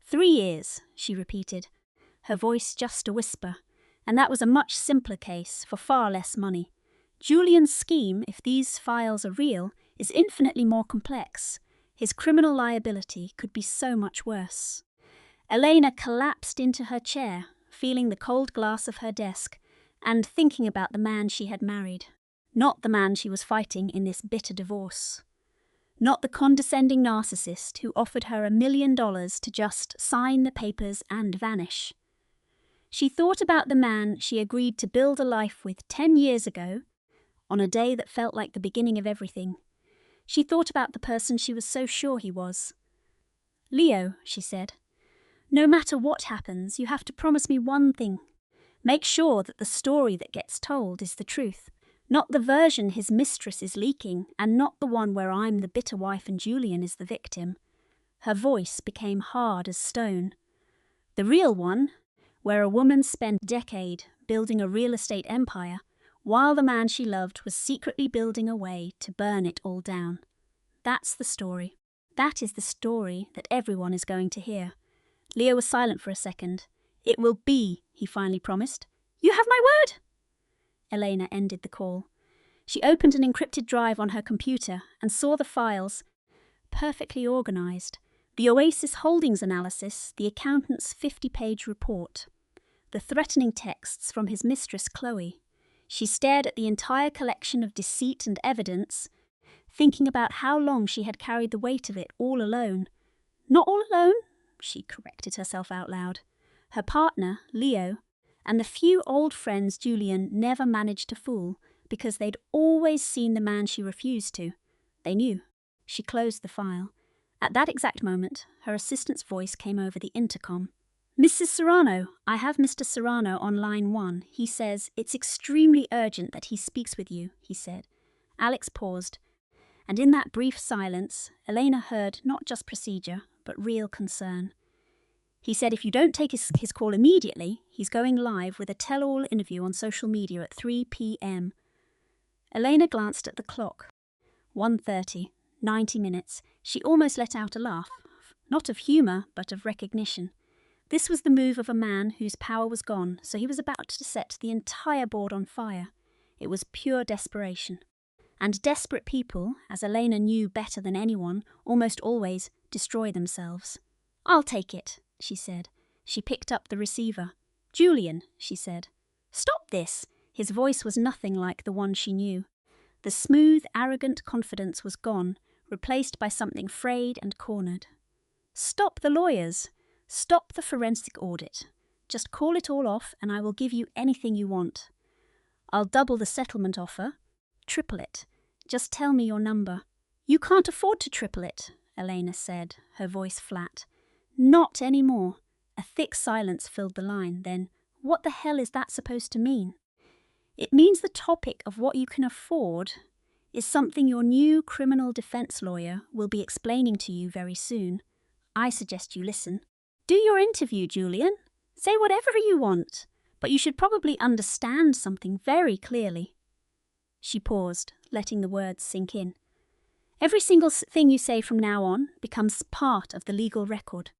Speaker 2: 3 years, she repeated, her voice just a whisper. "And that was a much simpler case for far less money. Julian's scheme, if these files are real, is infinitely more complex. His criminal liability could be so much worse." Elena collapsed into her chair, feeling the cold glass of her desk, and thinking about the man she had married. Not the man she was fighting in this bitter divorce. Not the condescending narcissist who offered her $1 million to just sign the papers and vanish. She thought about the man she agreed to build a life with 10 years ago, on a day that felt like the beginning of everything. She thought about the person she was so sure he was. "Leo," she said, "no matter what happens, you have to promise me one thing. Make sure that the story that gets told is the truth. Not the version his mistress is leaking, and not the one where I'm the bitter wife and Julian is the victim." Her voice became hard as stone. "The real one, where a woman spent a decade building a real estate empire, while the man she loved was secretly building a way to burn it all down. That's the story. That is the story that everyone is going to hear." Leo was silent for a second. "It will be," he finally promised. "You have my word?" Elena ended the call. She opened an encrypted drive on her computer and saw the files, perfectly organized. The Oasis Holdings analysis, the accountant's 50-page report, the threatening texts from his mistress Chloe. She stared at the entire collection of deceit and evidence, thinking about how long she had carried the weight of it all alone. Not all alone, she corrected herself out loud. Her partner, Leo, and the few old friends Julian never managed to fool because they'd always seen the man she refused to. They knew. She closed the file. At that exact moment, her assistant's voice came over the intercom. "Mrs. Serrano, I have Mr. Serrano on line 1. He says it's extremely urgent that he speaks with you," he said. Alex paused, and in that brief silence, Elena heard not just procedure, but real concern. He said if you don't take his call immediately, he's going live with a tell-all interview on social media at 3 p.m. Elena glanced at the clock. 1:30, 90 minutes. She almost let out a laugh, not of humour, but of recognition. This was the move of a man whose power was gone, so he was about to set the entire board on fire. It was pure desperation. And desperate people, as Elena knew better than anyone, almost always destroy themselves. "I'll take it," she said. She picked up the receiver. "Julian," she said. "Stop this!" His voice was nothing like the one she knew. The smooth, arrogant confidence was gone, replaced by something frayed and cornered. "Stop the lawyers! Stop the forensic audit. Just call it all off and I will give you anything you want. I'll double the settlement offer. Triple it. Just tell me your number." "You can't afford to triple it," Elena said, her voice flat. "Not anymore." A thick silence filled the line. Then, what the hell is that supposed to mean? "It means the topic of what you can afford is something your new criminal defense lawyer will be explaining to you very soon. I suggest you listen. Do your interview, Julian. Say whatever you want, but you should probably understand something very clearly." She paused, letting the words sink in. "Every single thing you say from now on becomes part of the legal record.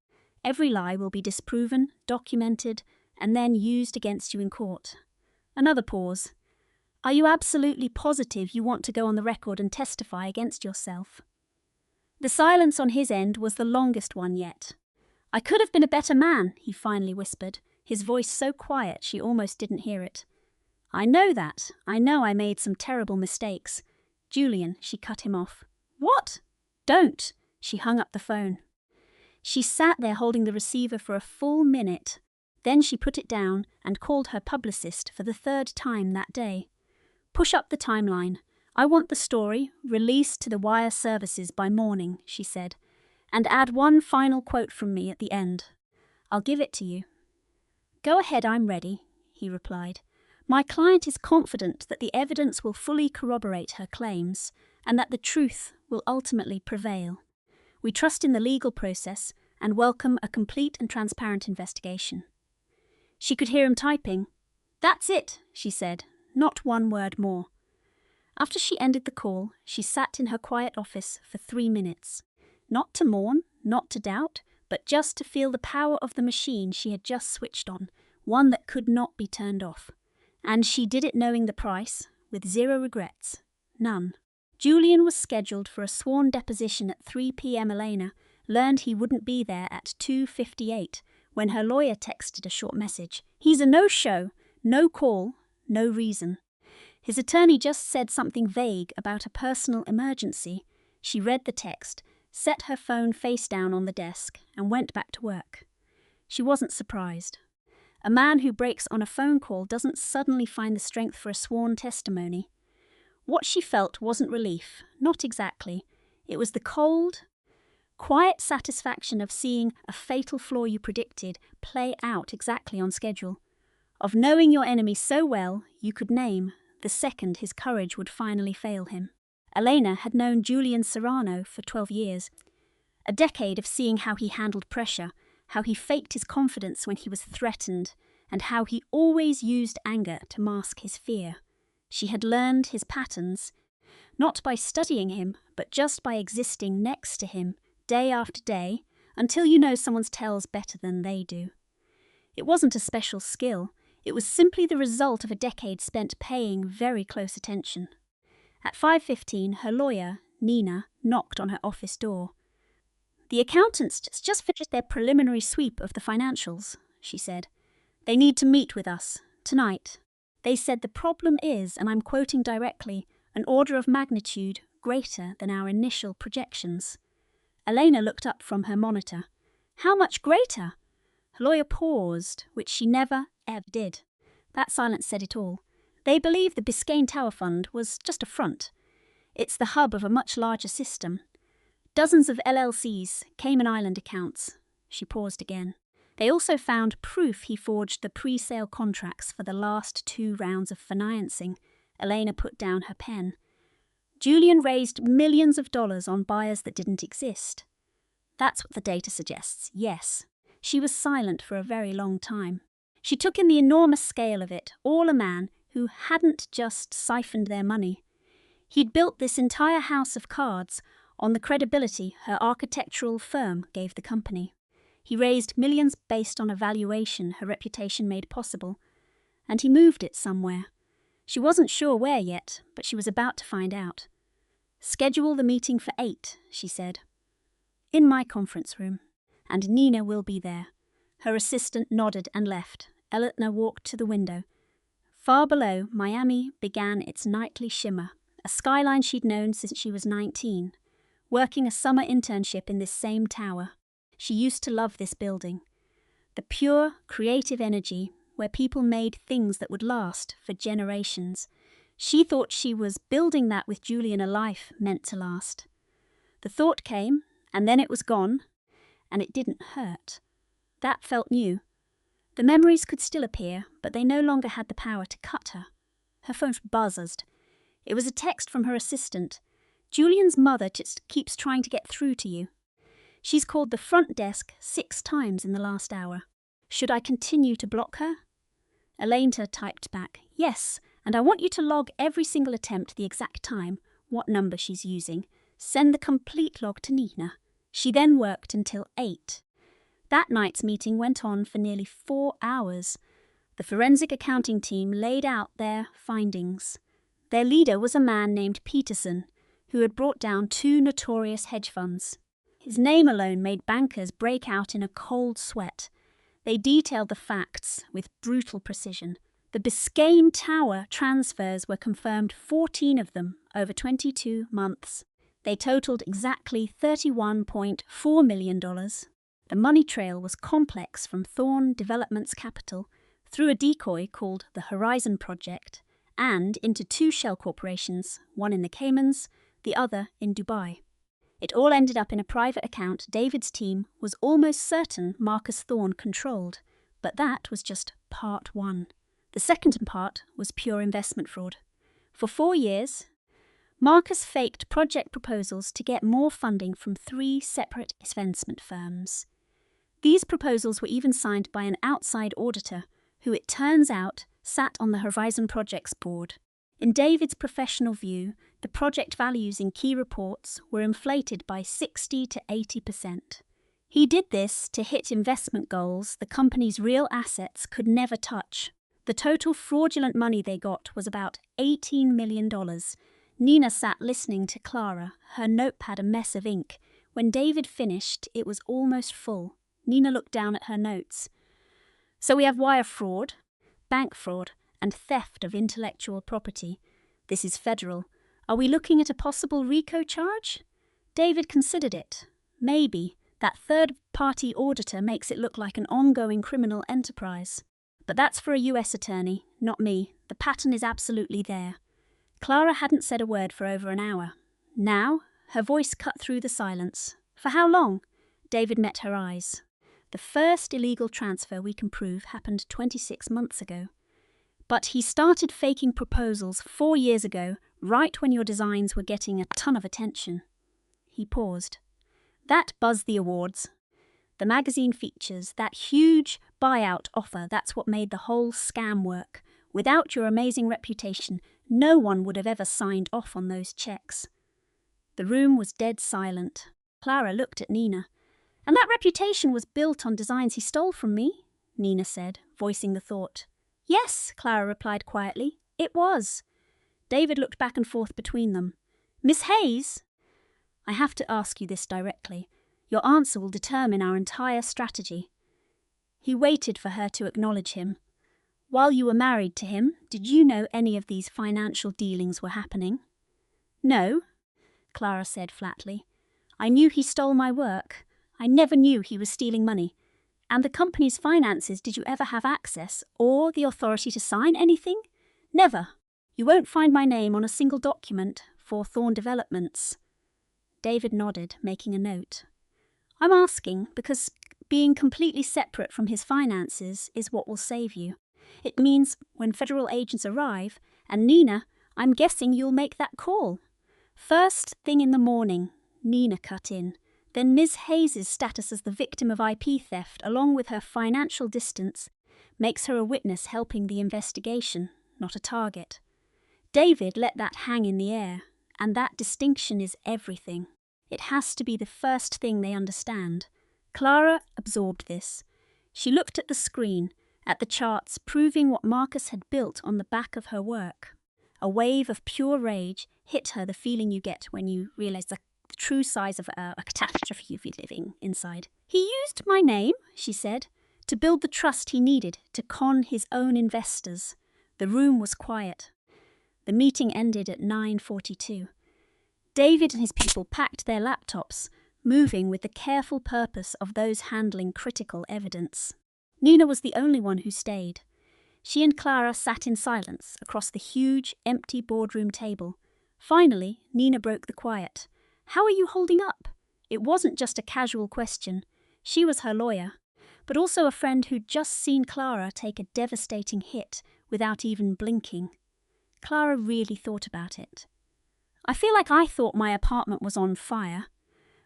Speaker 2: Every lie will be disproven, documented, and then used against you in court." Another pause. "Are you absolutely positive you want to go on the record and testify against yourself?" The silence on his end was the longest one yet. "I could have been a better man," he finally whispered, his voice so quiet she almost didn't hear it. "I know that. I know I made some terrible mistakes." "Julian," she cut him off. "What?" "Don't." She hung up the phone. She sat there holding the receiver for a full minute. Then she put it down and called her publicist for the 3rd time that day. "Push up the timeline. I want the story released to the wire services by morning," she said, "and add one final quote from me at the end. I'll give it to you." "Go ahead, I'm ready," he replied. "My client is confident that the evidence will fully corroborate her claims and that the truth will ultimately prevail. We trust in the legal process and welcome a complete and transparent investigation." She could hear him typing. "That's it," she said, not one word more. After she ended the call, she sat in her quiet office for 3 minutes. Not to mourn, not to doubt, but just to feel the power of the machine she had just switched on, one that could not be turned off. And she did it knowing the price, with zero regrets. None. Julian was scheduled for a sworn deposition at 3 p.m. Elena learned he wouldn't be there at 2:58 when her lawyer texted a short message. "He's a no-show, no call, no reason." His attorney just said something vague about a personal emergency. She read the text, set her phone face down on the desk, and went back to work. She wasn't surprised. A man who breaks on a phone call doesn't suddenly find the strength for a sworn testimony. What she felt wasn't relief, not exactly. It was the cold, quiet satisfaction of seeing a fatal flaw you predicted play out exactly on schedule, of knowing your enemy so well you could name the second his courage would finally fail him. Elena had known Julian Serrano for 12 years, a decade of seeing how he handled pressure, how he faked his confidence when he was threatened, and how he always used anger to mask his fear. She had learned his patterns, not by studying him, but just by existing next to him, day after day, until you know someone's tales better than they do. It wasn't a special skill. It was simply the result of a decade spent paying very close attention. At 5:15, her lawyer, Nina, knocked on her office door. "The accountants just finished their preliminary sweep of the financials," she said. "They need to meet with us, tonight. They said the problem is, and I'm quoting directly, an order of magnitude greater than our initial projections." Elena looked up from her monitor. "How much greater?" Her lawyer paused, which she never, ever did. That silence said it all. They believe the Biscayne Tower Fund was just a front. It's the hub of a much larger system. Dozens of LLCs, Cayman Island accounts. She paused again. They also found proof he forged the pre-sale contracts for the last 2 rounds of financing. Elena put down her pen. Julian raised millions of dollars on buyers that didn't exist. That's what the data suggests, yes. She was silent for a very long time. She took in the enormous scale of it, all a man who hadn't just siphoned their money. He'd built this entire house of cards on the credibility her architectural firm gave the company. He raised millions based on a valuation her reputation made possible, and he moved it somewhere. She wasn't sure where yet, but she was about to find out. "Schedule the meeting for 8, she said. "In my conference room, and Nina will be there." Her assistant nodded and left. Eleanor walked to the window. Far below, Miami began its nightly shimmer, a skyline she'd known since she was 19, working a summer internship in this same tower. She used to love this building. The pure, creative energy where people made things that would last for generations. She thought she was building that with Julian, a life meant to last. The thought came, and then it was gone, and it didn't hurt. That felt new. The memories could still appear, but they no longer had the power to cut her. Her phone buzzed. It was a text from her assistant. "Julian's mother just keeps trying to get through to you. She's called the front desk 6 times in the last hour. Should I continue to block her?" Elena typed back, "Yes, and I want you to log every single attempt, the exact time, what number she's using. Send the complete log to Nina." She then worked until 8. That night's meeting went on for nearly 4 hours. The forensic accounting team laid out their findings. Their leader was a man named Peterson, who had brought down 2 notorious hedge funds. His name alone made bankers break out in a cold sweat. They detailed the facts with brutal precision. The Biscayne Tower transfers were confirmed, 14 of them, over 22 months. They totaled exactly $31.4 million. The money trail was complex from Thorn Development's capital through a decoy called the Horizon Project and into 2 shell corporations, one in the Caymans, the other in Dubai. It all ended up in a private account David's team was almost certain Marcus Thorn controlled, but that was just part 1. The second part was pure investment fraud. For 4 years, Marcus faked project proposals to get more funding from 3 separate investment firms. These proposals were even signed by an outside auditor who, it turns out, sat on the Horizon Project's board. In David's professional view, the project values in key reports were inflated by 60 to 80%. He did this to hit investment goals the company's real assets could never touch. The total fraudulent money they got was about $18 million. Nina sat listening to Clara, her notepad a mess of ink. When David finished, it was almost full. Nina looked down at her notes. "So we have wire fraud, bank fraud, and theft of intellectual property. This is federal. Are we looking at a possible RICO charge?" David considered it. Maybe. That third-party auditor makes it look like an ongoing criminal enterprise. But that's for a US attorney, not me. The pattern is absolutely there. Clara hadn't said a word for over an hour. Now, her voice cut through the silence. "For how long?" David met her eyes. "The first illegal transfer we can prove happened 26 months ago. But he started faking proposals 4 years ago, right when your designs were getting a ton of attention." He paused. "That buzzed the awards. The magazine features, that huge buyout offer, that's what made the whole scam work. Without your amazing reputation, no one would have ever signed off on those checks." The room was dead silent. Clara looked at Nina. "And that reputation was built on designs he stole from me?" Nina said, voicing the thought. "Yes," Clara replied quietly, "it was." David looked back and forth between them. "Miss Hayes?" "I have to ask you this directly. Your answer will determine our entire strategy." He waited for her to acknowledge him. "While you were married to him, did you know any of these financial dealings were happening?" "No," Clara said flatly. "I knew he stole my work. I never knew he was stealing money. And the company's finances, did you ever have access or the authority to sign anything?" "Never. You won't find my name on a single document for Thorn Developments." David nodded, making a note. I'm asking because being completely separate from his finances is what will save you. It means when federal agents arrive, and Nina, I'm guessing you'll make that call. First thing in the morning, Nina cut in. Then Ms. Hayes' status as the victim of IP theft, along with her financial distance, makes her a witness helping the investigation, not a target. David let that hang in the air, and that distinction is everything. It has to be the first thing they understand. Clara absorbed this. She looked at the screen, at the charts proving what Marcus had built on the back of her work. A wave of pure rage hit her, the feeling you get when you realize the true size of a catastrophe you've been living inside. He used my name, she said, to build the trust he needed to con his own investors. The room was quiet. The meeting ended at 9:42. David and his people packed their laptops, moving with the careful purpose of those handling critical evidence. Nina was the only one who stayed. She and Clara sat in silence across the huge, empty boardroom table. Finally, Nina broke the quiet. How are you holding up? It wasn't just a casual question. She was her lawyer, but also a friend who'd just seen Clara take a devastating hit without even blinking. Clara really thought about it. I feel like I thought my apartment was on fire,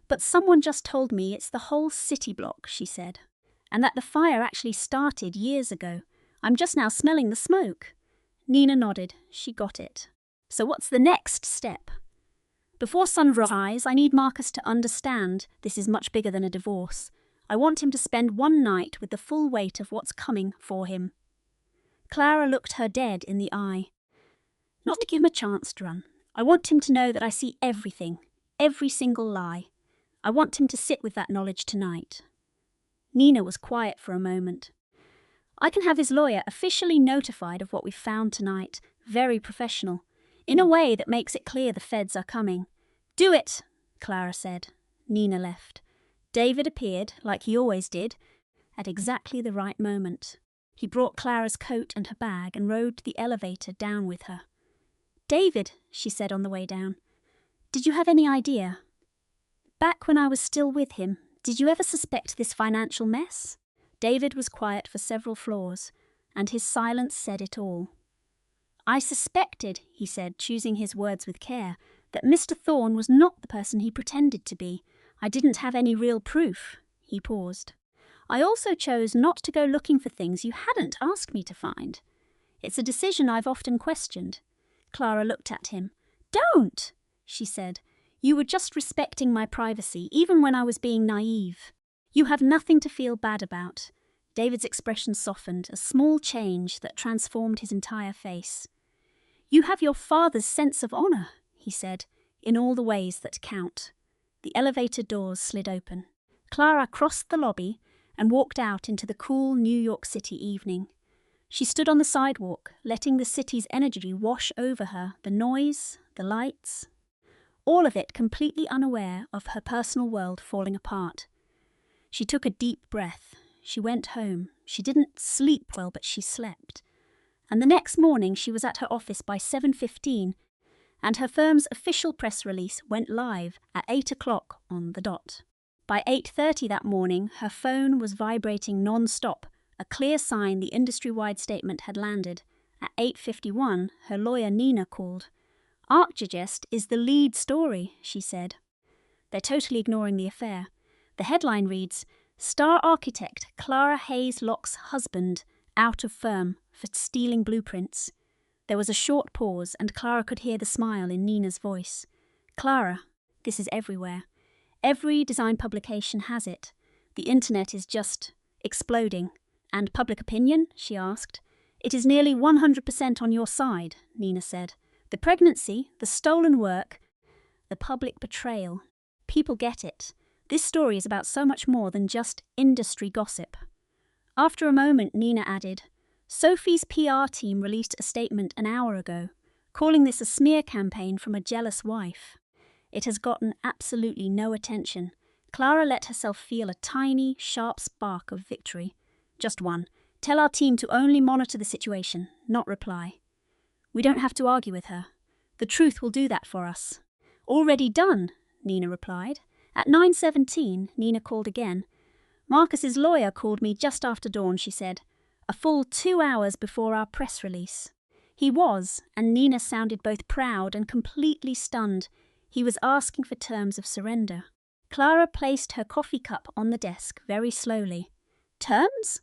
Speaker 2: but someone just told me it's the whole city block, she said, and that the fire actually started years ago. I'm just now smelling the smoke. Nina nodded. She got it. So what's the next step? Before sunrise, I need Marcus to understand this is much bigger than a divorce. I want him to spend one night with the full weight of what's coming for him. Clara looked her dead in the eye. Not to give him a chance to run. I want him to know that I see everything, every single lie. I want him to sit with that knowledge tonight. Nina was quiet for a moment. I can have his lawyer officially notified of what we found tonight. Very professional. In a way that makes it clear the feds are coming. Do it, Clara said. Nina left. David appeared, like he always did, at exactly the right moment. He brought Clara's coat and her bag and rode the elevator down with her. David, she said on the way down, did you have any idea? Back when I was still with him, did you ever suspect this financial mess? David was quiet for several floors, and his silence said it all. I suspected, he said, choosing his words with care, that Mr. Thorne was not the person he pretended to be. I didn't have any real proof. He paused. I also chose not to go looking for things you hadn't asked me to find. It's a decision I've often questioned. Clara looked at him. Don't, she said. You were just respecting my privacy, even when I was being naive. You have nothing to feel bad about. David's expression softened, a small change that transformed his entire face. You have your father's sense of honor, he said, in all the ways that count. The elevator doors slid open. Clara crossed the lobby and walked out into the cool New York City evening. She stood on the sidewalk, letting the city's energy wash over her, the noise, the lights, all of it completely unaware of her personal world falling apart. She took a deep breath. She went home. She didn't sleep well, but she slept. And the next morning she was at her office by 7:15, and her firm's official press release went live at 8 o'clock on the dot. By 8:30 that morning, her phone was vibrating non-stop, a clear sign the industry-wide statement had landed. At 8:51, her lawyer Nina called. Arcgigest is the lead story, she said. They're totally ignoring the affair. The headline reads, Star architect Clara Hayes Locke's husband out of firm for stealing blueprints. There was a short pause, and Clara could hear the smile in Nina's voice. Clara, this is everywhere. Every design publication has it. The internet is just exploding. And public opinion? She asked. It is nearly 100% on your side, Nina said. The pregnancy, the stolen work, the public betrayal. People get it. This story is about so much more than just industry gossip. After a moment, Nina added, Sophie's PR team released a statement an hour ago, calling this a smear campaign from a jealous wife. It has gotten absolutely no attention. Clara let herself feel a tiny, sharp spark of victory. Just one. Tell our team to only monitor the situation, not reply. We don't have to argue with her. The truth will do that for us. Already done, Nina replied. At 9:17, Nina called again. Marcus's lawyer called me just after dawn, she said. A full 2 hours before our press release. He was, and Nina sounded both proud and completely stunned. He was asking for terms of surrender. Clara placed her coffee cup on the desk very slowly. Terms?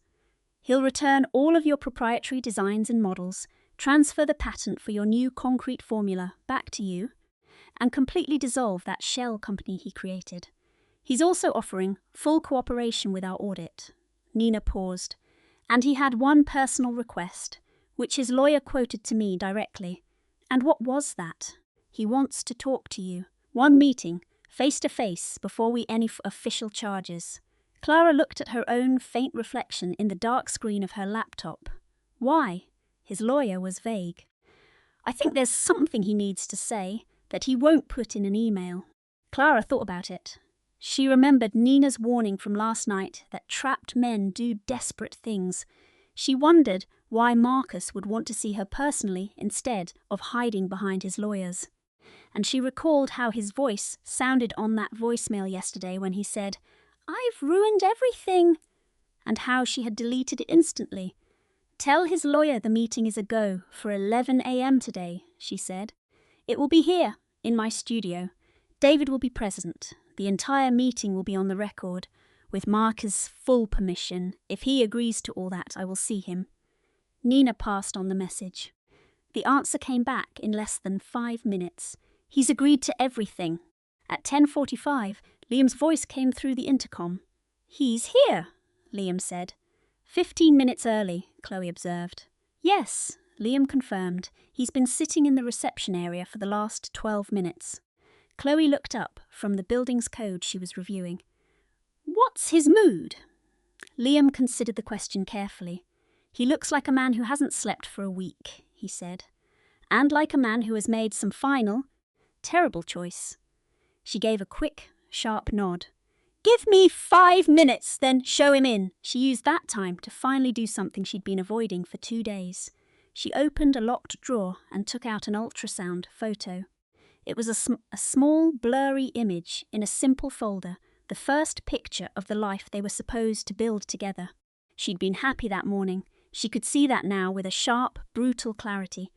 Speaker 2: He'll return all of your proprietary designs and models, transfer the patent for your new concrete formula back to you, and completely dissolve that shell company he created. He's also offering full cooperation with our audit. Nina paused. And he had one personal request, which his lawyer quoted to me directly. And what was that? He wants to talk to you. One meeting, face to face, before any official charges. Clara looked at her own faint reflection in the dark screen of her laptop. Why? His lawyer was vague. I think there's something he needs to say that he won't put in an email. Clara thought about it. She remembered Nina's warning from last night that trapped men do desperate things. She wondered why Marcus would want to see her personally instead of hiding behind his lawyers. And she recalled how his voice sounded on that voicemail yesterday when he said, "I've ruined everything," and how she had deleted it instantly. "Tell his lawyer the meeting is a go for 11 a.m. today," she said. "It will be here, in my studio. David will be present. The entire meeting will be on the record, with Marcus' full permission. If he agrees to all that, I will see him." Nina passed on the message. The answer came back in less than 5 minutes. "He's agreed to everything." At 10:45, Liam's voice came through the intercom. "He's here," Liam said. 15 minutes early, Chloe observed. "Yes," Liam confirmed. "He's been sitting in the reception area for the last 12 minutes. Chloe looked up from the building's code she was reviewing. "What's his mood?" Liam considered the question carefully. "He looks like a man who hasn't slept for a week," he said. "And like a man who has made some final, terrible choice." She gave a quick, sharp nod. "Give me 5 minutes, then show him in." She used that time to finally do something she'd been avoiding for 2 days. She opened a locked drawer and took out an ultrasound photo. It was a small, blurry image in a simple folder, the first picture of the life they were supposed to build together. She'd been happy that morning. She could see that now with a sharp, brutal clarity.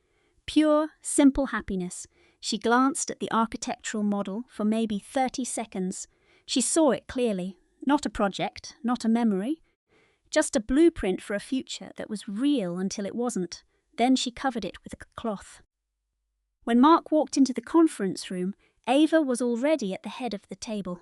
Speaker 2: Pure, simple happiness. She glanced at the architectural model for maybe 30 seconds. She saw it clearly. Not a project, not a memory. Just a blueprint for a future that was real until it wasn't. Then she covered it with a cloth. When Mark walked into the conference room, Ava was already at the head of the table.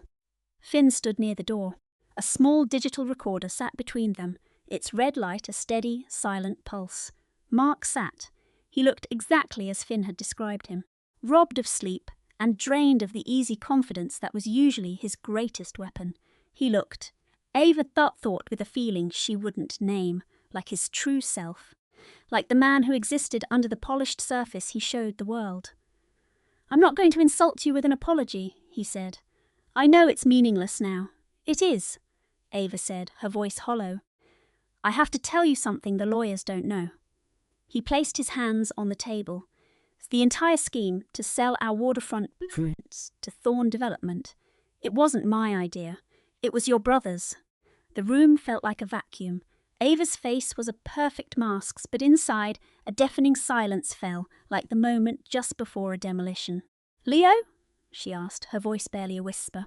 Speaker 2: Finn stood near the door. A small digital recorder sat between them, its red light a steady, silent pulse. Mark sat. He looked exactly as Finn had described him, robbed of sleep and drained of the easy confidence that was usually his greatest weapon. He looked. Ava thought with a feeling she wouldn't name, like his true self. Like the man who existed under the polished surface he showed the world. "I'm not going to insult you with an apology," he said. "I know it's meaningless now." "It is," Ava said, her voice hollow. "I have to tell you something the lawyers don't know." He placed his hands on the table. The entire scheme to sell our waterfront blueprints to Thorn Development. It wasn't my idea. It was your brother's. The room felt like a vacuum. Ava's face was a perfect mask, but inside, a deafening silence fell, like the moment just before a demolition. "Leo?" she asked, her voice barely a whisper.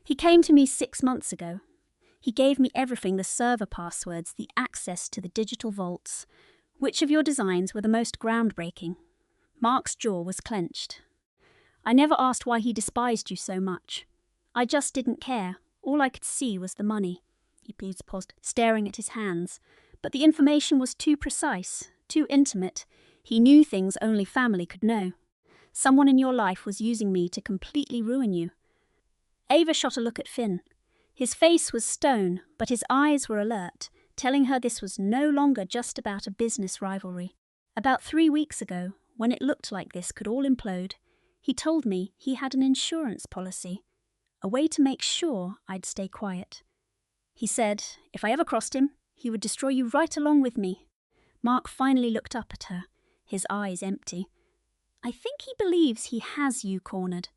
Speaker 2: "He came to me 6 months ago. He gave me everything, the server passwords, the access to the digital vaults. Which of your designs were the most groundbreaking?" Mark's jaw was clenched. "I never asked why he despised you so much. I just didn't care. All I could see was the money." He paused, staring at his hands. "But the information was too precise, too intimate. He knew things only family could know. Someone in your life was using me to completely ruin you." Ava shot a look at Finn. His face was stone, but his eyes were alert, telling her this was no longer just about a business rivalry. "About 3 weeks ago, when it looked like this could all implode, he told me he had an insurance policy, a way to make sure I'd stay quiet. He said, if I ever crossed him, he would destroy you right along with me." Mark finally looked up at her, his eyes empty. "I think he believes he has you cornered."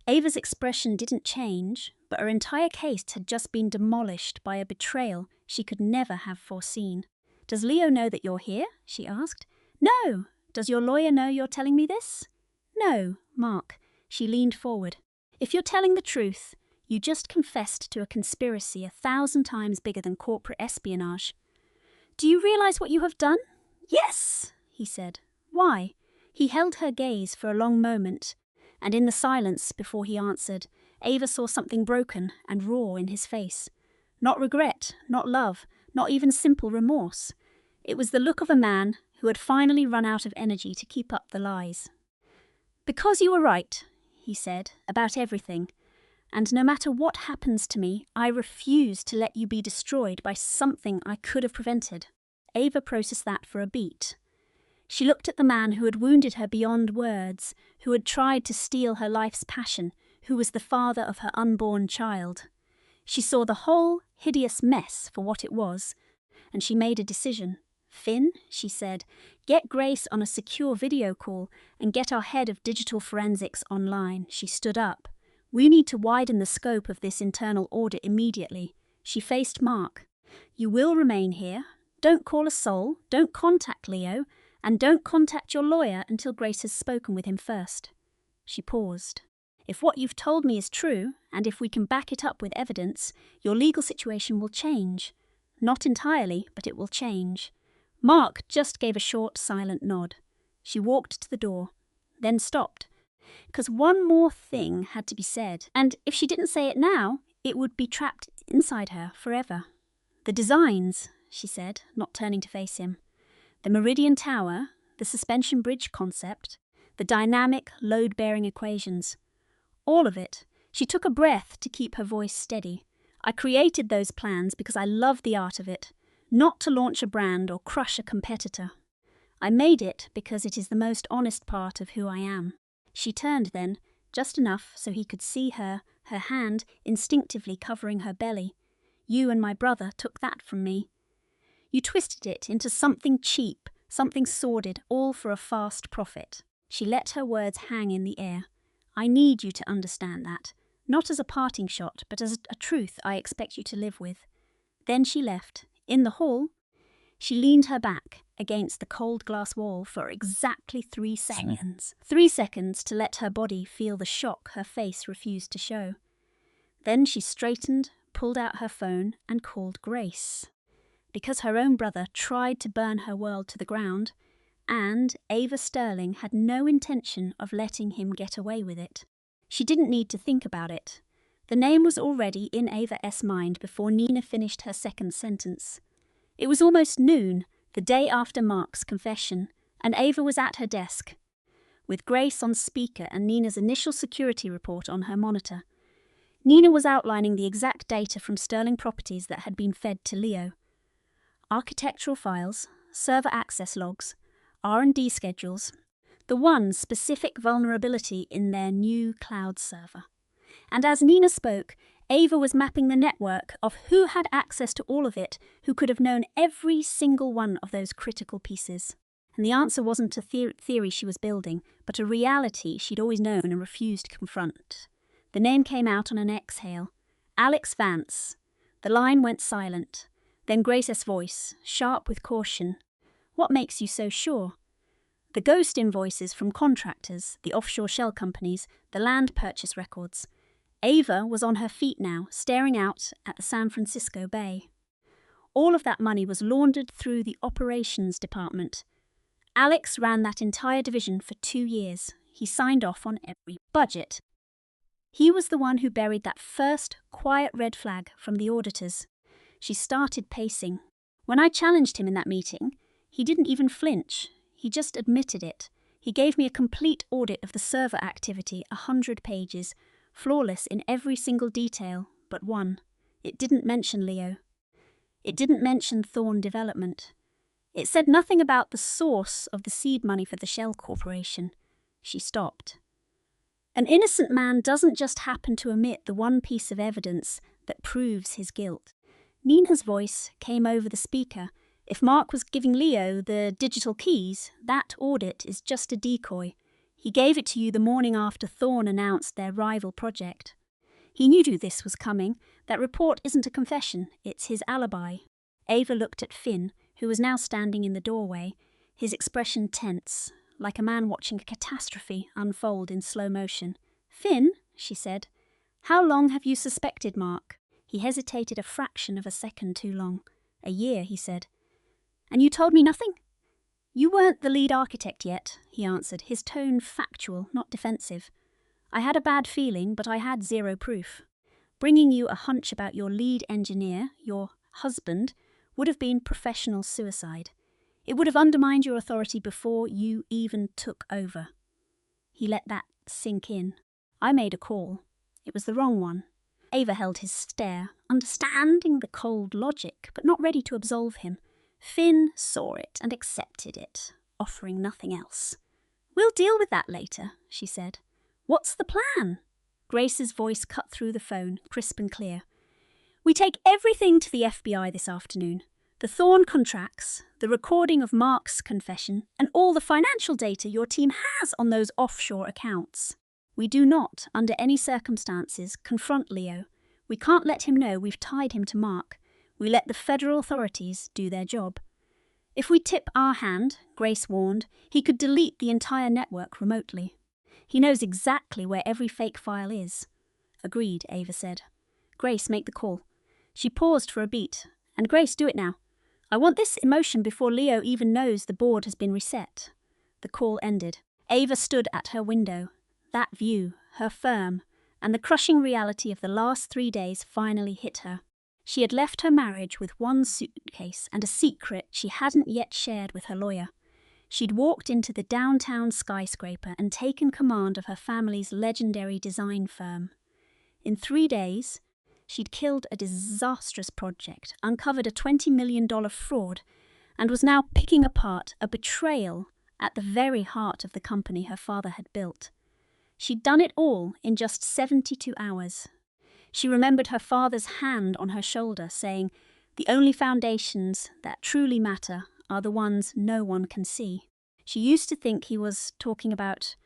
Speaker 2: Ava's expression didn't change, but her entire case had just been demolished by a betrayal she could never have foreseen. "Does Leo know that you're here?" she asked. "No. Does your lawyer know you're telling me this?" "No, Mark." She leaned forward. "If you're telling the truth, you just confessed to a conspiracy 1,000 times bigger than corporate espionage. Do you realize what you have done?" "Yes," he said. "Why?" He held her gaze for a long moment, and in the silence before he answered, Ava saw something broken and raw in his face. Not regret, not love, not even simple remorse. It was the look of a man who had finally run out of energy to keep up the lies. "Because you were right," he said, "about everything. And no matter what happens to me, I refuse to let you be destroyed by something I could have prevented." Ava processed that for a beat. She looked at the man who had wounded her beyond words, who had tried to steal her life's passion, who was the father of her unborn child. She saw the whole hideous mess for what it was, and she made a decision. "Finn," she said, "get Grace on a secure video call and get our head of digital forensics online." She stood up. "We need to widen the scope of this internal audit immediately." She faced Mark. "You will remain here. Don't call a soul, don't contact Leo, and don't contact your lawyer until Grace has spoken with him first." She paused. "If what you've told me is true, and if we can back it up with evidence, your legal situation will change. Not entirely, but it will change." Mark just gave a short, silent nod. She walked to the door, then stopped, because one more thing had to be said, and if she didn't say it now, it would be trapped inside her forever. "The designs," she said, not turning to face him. "The Meridian Tower, the suspension bridge concept, the dynamic, load-bearing equations. All of it." She took a breath to keep her voice steady. "I created those plans because I love the art of it, not to launch a brand or crush a competitor. I made it because it is the most honest part of who I am." She turned then, just enough so he could see her hand instinctively covering her belly. "You and my brother took that from me. You twisted it into something cheap, something sordid, all for a fast profit." She let her words hang in the air. "I need you to understand that, not as a parting shot, but as a truth I expect you to live with." Then she left. In the hall, she leaned her back against the cold glass wall for exactly 3 seconds. 3 seconds to let her body feel the shock her face refused to show. Then she straightened, pulled out her phone, and called Grace. Because her own brother tried to burn her world to the ground, and Ava Sterling had no intention of letting him get away with it. She didn't need to think about it. The name was already in Ava's mind before Nina finished her second sentence. It was almost noon, the day after Mark's confession, and Ava was at her desk, with Grace on speaker and Nina's initial security report on her monitor. Nina was outlining the exact data from Sterling Properties that had been fed to Leo. Architectural files, server access logs, R&D schedules, the one specific vulnerability in their new cloud server. And as Nina spoke, Ava was mapping the network of who had access to all of it, who could have known every single one of those critical pieces. And the answer wasn't a theory she was building, but a reality she'd always known and refused to confront. The name came out on an exhale. Alex Vance. The line went silent. Then Grace's voice, sharp with caution. "What makes you so sure?" "The ghost invoices from contractors, the offshore shell companies, the land purchase records." Ava was on her feet now, staring out at the San Francisco Bay. All of that money was laundered through the operations department. Alex ran that entire division for 2 years. He signed off on every budget. He was the one who buried that first quiet red flag from the auditors. She started pacing. When I challenged him in that meeting, he didn't even flinch. He just admitted it. He gave me a complete audit of the server activity, 100 pages, flawless in every single detail but one. It didn't mention Leo. It didn't mention Thorn Development. It said nothing about the source of the seed money for the Shell Corporation. She stopped. An innocent man doesn't just happen to omit the one piece of evidence that proves his guilt. Nina's voice came over the speaker. "If Mark was giving Leo the digital keys, that audit is just a decoy. He gave it to you the morning after Thorne announced their rival project. He knew this was coming. That report isn't a confession, it's his alibi. Ava looked at Finn, who was now standing in the doorway, his expression tense, like a man watching a catastrophe unfold in slow motion. "Finn," she said, "how long have you suspected Mark?" He hesitated a fraction of a second too long. "A year," he said. "And you told me nothing?" "You weren't the lead architect yet," he answered, his tone factual, not defensive. "I had a bad feeling, but I had zero proof. Bringing you a hunch about your lead engineer, your husband, would have been professional suicide. It would have undermined your authority before you even took over." He let that sink in. "I made a call. It was the wrong one." Ava held his stare, understanding the cold logic, but not ready to absolve him. Finn saw it and accepted it, offering nothing else. "We'll deal with that later," she said. "What's the plan?" Grace's voice cut through the phone, crisp and clear. "We take everything to the FBI this afternoon. The Thorne contracts, the recording of Mark's confession, and all the financial data your team has on those offshore accounts. We do not, under any circumstances, confront Leo. We can't let him know we've tied him to Mark. We let the federal authorities do their job. If we tip our hand," Grace warned, "he could delete the entire network remotely. He knows exactly where every fake file is." "Agreed," Ava said. "Grace, make the call." She paused for a beat. "And Grace, do it now. I want this in motion before Leo even knows the board has been reset." The call ended. Ava stood at her window. That view, her firm, and the crushing reality of the last 3 days finally hit her. She had left her marriage with one suitcase and a secret she hadn't yet shared with her lawyer. She'd walked into the downtown skyscraper and taken command of her family's legendary design firm. In 3 days, she'd killed a disastrous project, uncovered a $20 million fraud, and was now picking apart a betrayal at the very heart of the company her father had built. She'd done it all in just 72 hours. She remembered her father's hand on her shoulder, saying, "The only foundations that truly matter are the ones no one can see." She used to think he was talking about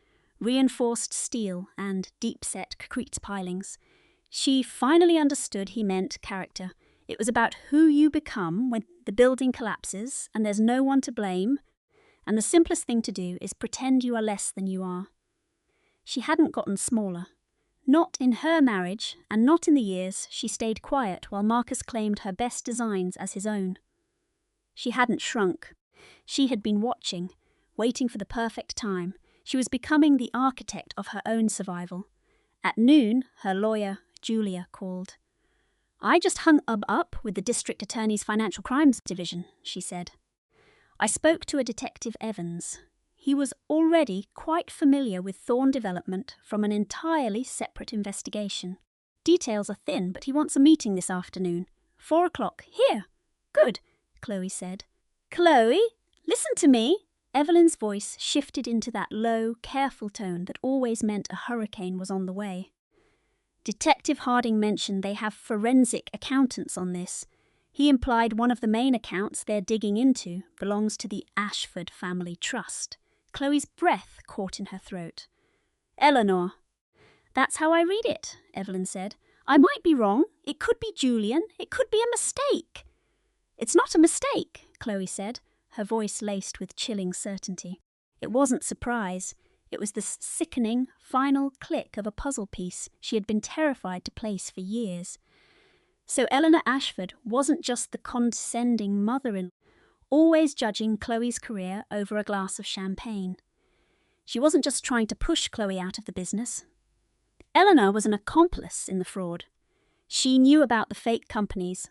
Speaker 2: reinforced steel and deep-set concrete pilings. She finally understood he meant character. It was about who you become when the building collapses and there's no one to blame, and the simplest thing to do is pretend you are less than you are. She hadn't gotten smaller. Not in her marriage, and not in the years she stayed quiet while Marcus claimed her best designs as his own. She hadn't shrunk. She had been watching, waiting for the perfect time. She was becoming the architect of her own survival. At noon, her lawyer, Julia, called. "I just hung up with the district attorney's financial crimes division," she said. "I spoke to a detective Evans. He was already quite familiar with Thorne development from an entirely separate investigation. Details are thin, but he wants a meeting this afternoon. 4 o'clock. Here." "Good," Chloe said. "Chloe, listen to me." Evelyn's voice shifted into that low, careful tone that always meant a hurricane was on the way. "Detective Harding mentioned they have forensic accountants on this. He implied one of the main accounts they're digging into belongs to the Ashford Family Trust." Chloe's breath caught in her throat. "Eleanor." "That's how I read it," Evelyn said. "I might be wrong. It could be Julian. It could be a mistake." "It's not a mistake," Chloe said, her voice laced with chilling certainty. It wasn't surprise. It was the sickening, final click of a puzzle piece she had been terrified to place for years. So Eleanor Ashford wasn't just the condescending mother-in-law, always judging Chloe's career over a glass of champagne. She wasn't just trying to push Chloe out of the business. Eleanor was an accomplice in the fraud. She knew about the fake companies.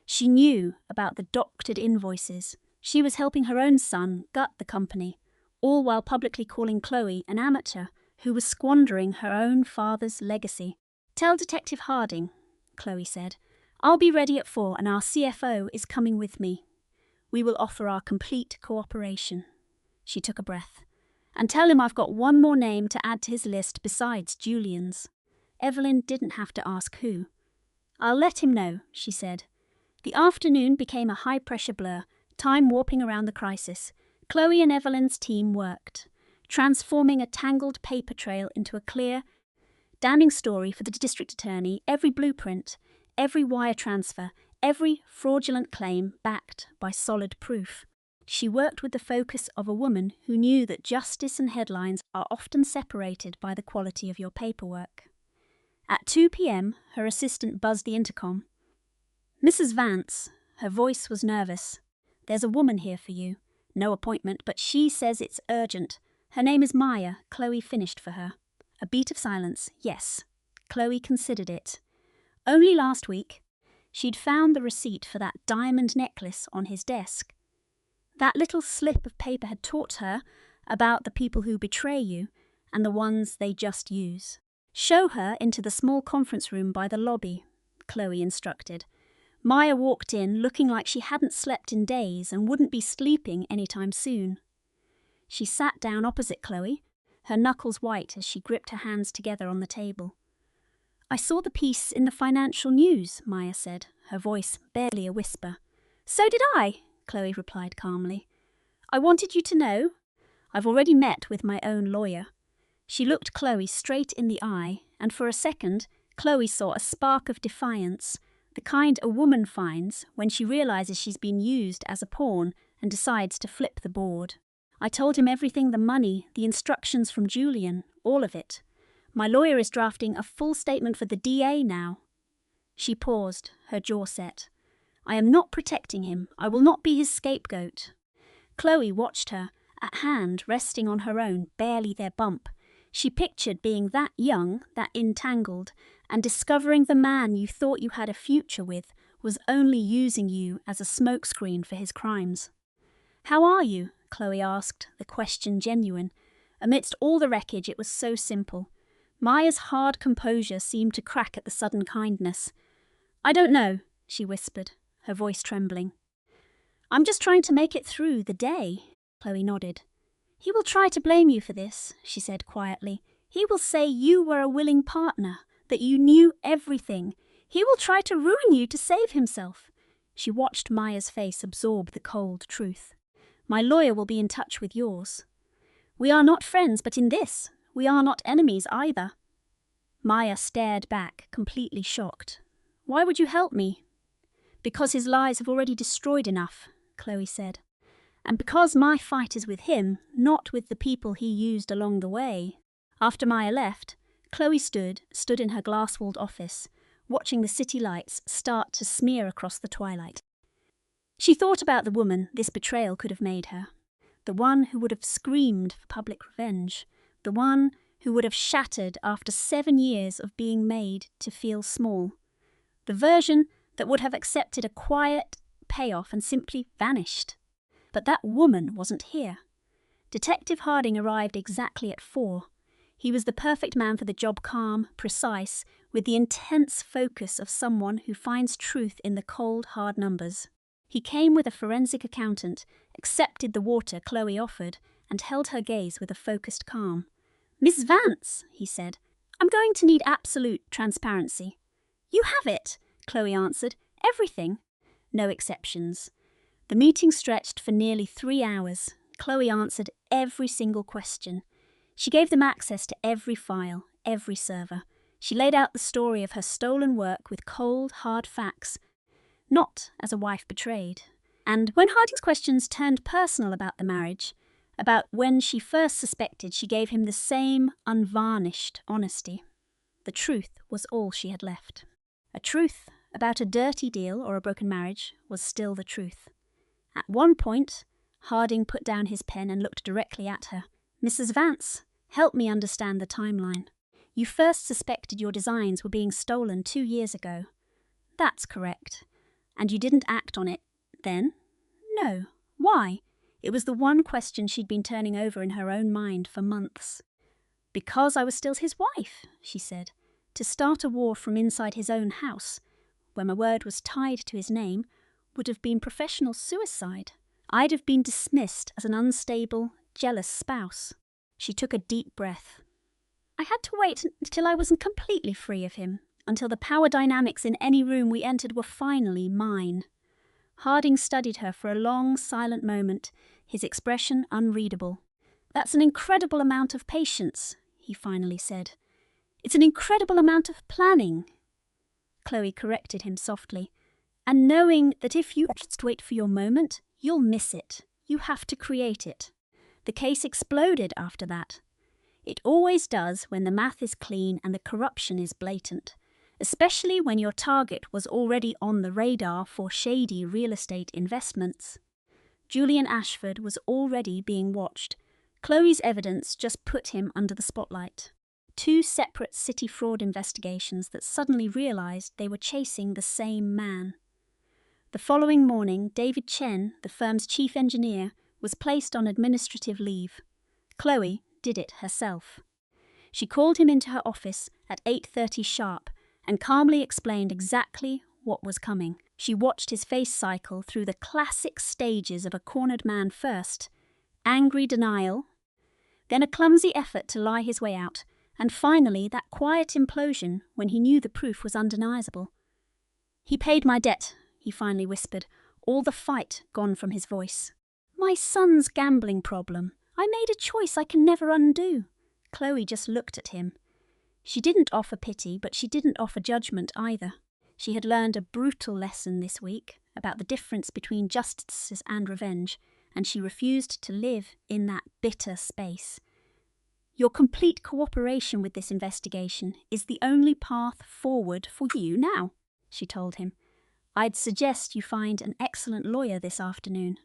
Speaker 2: She knew about the doctored invoices. She was helping her own son gut the company, all while publicly calling Chloe an amateur who was squandering her own father's legacy. "Tell Detective Harding," Chloe said. "I'll be ready at 4 and our CFO is coming with me. We will offer our complete cooperation." She took a breath. "And tell him I've got one more name to add to his list besides Julian's." Evelyn didn't have to ask who. "I'll let him know," she said. The afternoon became a high-pressure blur, time warping around the crisis. Chloe and Evelyn's team worked, transforming a tangled paper trail into a clear, damning story for the district attorney, every blueprint, every wire transfer, every fraudulent claim backed by solid proof. She worked with the focus of a woman who knew that justice and headlines are often separated by the quality of your paperwork. At 2 p.m, her assistant buzzed the intercom. "Mrs. Vance," her voice was nervous. "There's a woman here for you. No appointment, but she says it's urgent. Her name is Maya." Chloe finished for her. A beat of silence. Yes, Chloe considered it. Only last week, she'd found the receipt for that diamond necklace on his desk. That little slip of paper had taught her about the people who betray you and the ones they just use. "Show her into the small conference room by the lobby," Chloe instructed. Maya walked in looking like she hadn't slept in days and wouldn't be sleeping anytime soon. She sat down opposite Chloe, her knuckles white as she gripped her hands together on the table. "I saw the piece in the financial news," Maya said, her voice barely a whisper. "So did I," Chloe replied calmly. "I wanted you to know. I've already met with my own lawyer." She looked Chloe straight in the eye, and for a second, Chloe saw a spark of defiance, the kind a woman finds when she realizes she's been used as a pawn and decides to flip the board. "I told him everything, the money, the instructions from Julian, all of it. My lawyer is drafting a full statement for the DA now." She paused, her jaw set. "I am not protecting him. I will not be his scapegoat." Chloe watched her, a hand resting on her own, barely their bump. She pictured being that young, that entangled, and discovering the man you thought you had a future with was only using you as a smokescreen for his crimes. "How are you?" Chloe asked, the question genuine. Amidst all the wreckage, it was so simple. Maya's hard composure seemed to crack at the sudden kindness. "I don't know," she whispered, her voice trembling. "I'm just trying to make it through the day," Chloe nodded. "He will try to blame you for this," she said quietly. "He will say you were a willing partner, that you knew everything. He will try to ruin you to save himself." She watched Maya's face absorb the cold truth. "My lawyer will be in touch with yours. We are not friends, but in this, we are not enemies either." Maya stared back, completely shocked. "Why would you help me?" "Because his lies have already destroyed enough," Chloe said. "And because my fight is with him, not with the people he used along the way." After Maya left, Chloe stood in her glass-walled office, watching the city lights start to smear across the twilight. She thought about the woman this betrayal could have made her, the one who would have screamed for public revenge, the one who would have shattered after 7 years of being made to feel small, the version that would have accepted a quiet payoff and simply vanished. But that woman wasn't here. Detective Harding arrived exactly at 4. He was the perfect man for the job, calm, precise, with the intense focus of someone who finds truth in the cold, hard numbers. He came with a forensic accountant, accepted the water Chloe offered, and held her gaze with a focused calm. "Miss Vance," he said, "I'm going to need absolute transparency." "You have it," Chloe answered. "Everything." No exceptions. The meeting stretched for nearly 3 hours. Chloe answered every single question. She gave them access to every file, every server. She laid out the story of her stolen work with cold, hard facts, not as a wife betrayed. And when Harding's questions turned personal about the marriage, about when she first suspected, she gave him the same unvarnished honesty. The truth was all she had left. A truth about a dirty deal or a broken marriage was still the truth. At one point, Harding put down his pen and looked directly at her. "Mrs. Vance, help me understand the timeline. You first suspected your designs were being stolen 2 years ago." "That's correct." "And you didn't act on it then?" "No. Why?" It was the one question she'd been turning over in her own mind for months. "Because I was still his wife," she said. "To start a war from inside his own house, where my word was tied to his name, would have been professional suicide. I'd have been dismissed as an unstable, jealous spouse." She took a deep breath. "I had to wait until I was completely free of him, until the power dynamics in any room we entered were finally mine." Harding studied her for a long, silent moment, his expression unreadable. That's an incredible amount of patience, he finally said. It's an incredible amount of planning. Chloe corrected him softly. And knowing that if you just wait for your moment, you'll miss it. You have to create it. The case exploded after that. It always does when the math is clean and the corruption is blatant, especially when your target was already on the radar for shady real estate investments. Julian Ashford was already being watched. Chloe's evidence just put him under the spotlight. 2 separate city fraud investigations that suddenly realized they were chasing the same man. The following morning, David Chen, the firm's chief engineer, was placed on administrative leave. Chloe did it herself. She called him into her office at 8:30 sharp and calmly explained exactly what was coming. She watched his face cycle through the classic stages of a cornered man first: angry denial, then a clumsy effort to lie his way out, and finally that quiet implosion when he knew the proof was undeniable. "He paid my debt," he finally whispered, all the fight gone from his voice. "My son's gambling problem. I made a choice I can never undo." Chloe just looked at him. She didn't offer pity, but she didn't offer judgment either. She had learned a brutal lesson this week about the difference between justice and revenge, and she refused to live in that bitter space. "Your complete cooperation with this investigation is the only path forward for you now," she told him. "I'd suggest you find an excellent lawyer this afternoon."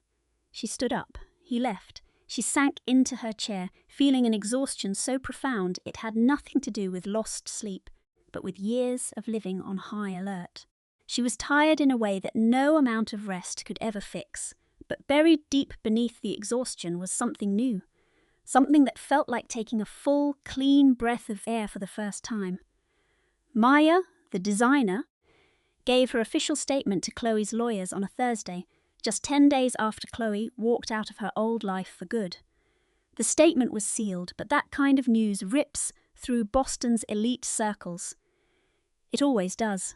Speaker 2: She stood up. He left. She sank into her chair, feeling an exhaustion so profound it had nothing to do with lost sleep, but with years of living on high alert. She was tired in a way that no amount of rest could ever fix, but buried deep beneath the exhaustion was something new, something that felt like taking a full, clean breath of air for the first time. Maya, the designer, gave her official statement to Chloe's lawyers on a Thursday, just 10 days after Chloe walked out of her old life for good. The statement was sealed, but that kind of news rips through Boston's elite circles. It always does.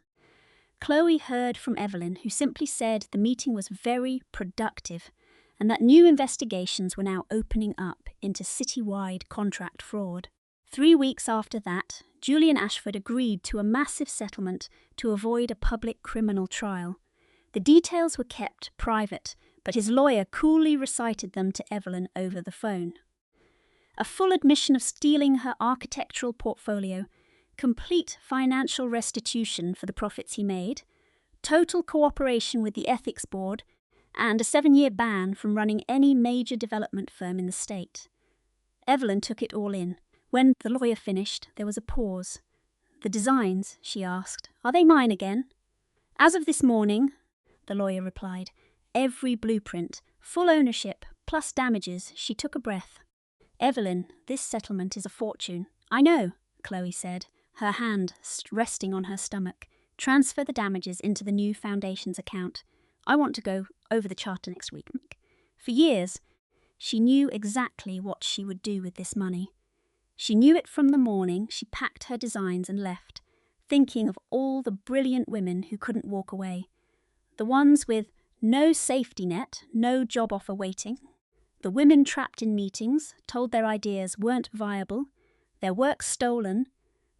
Speaker 2: Chloe heard from Evelyn, who simply said the meeting was very productive and that new investigations were now opening up into citywide contract fraud. 3 weeks after that, Julian Ashford agreed to a massive settlement to avoid a public criminal trial. The details were kept private, but his lawyer coolly recited them to Evelyn over the phone. A full admission of stealing her architectural portfolio, complete financial restitution for the profits he made, total cooperation with the ethics board, and a 7-year ban from running any major development firm in the state. Evelyn took it all in. When the lawyer finished, there was a pause. "The designs," she asked, "are they mine again?" "As of this morning," the lawyer replied. "Every blueprint, full ownership, plus damages." She took a breath. "Evelyn, this settlement is a fortune." "I know," Chloe said, her hand resting on her stomach. "Transfer the damages into the new foundation's account. I want to go over the charter next week." For years, she knew exactly what she would do with this money. She knew it from the morning she packed her designs and left, thinking of all the brilliant women who couldn't walk away. The ones with no safety net, no job offer waiting. The women trapped in meetings, told their ideas weren't viable, their work stolen,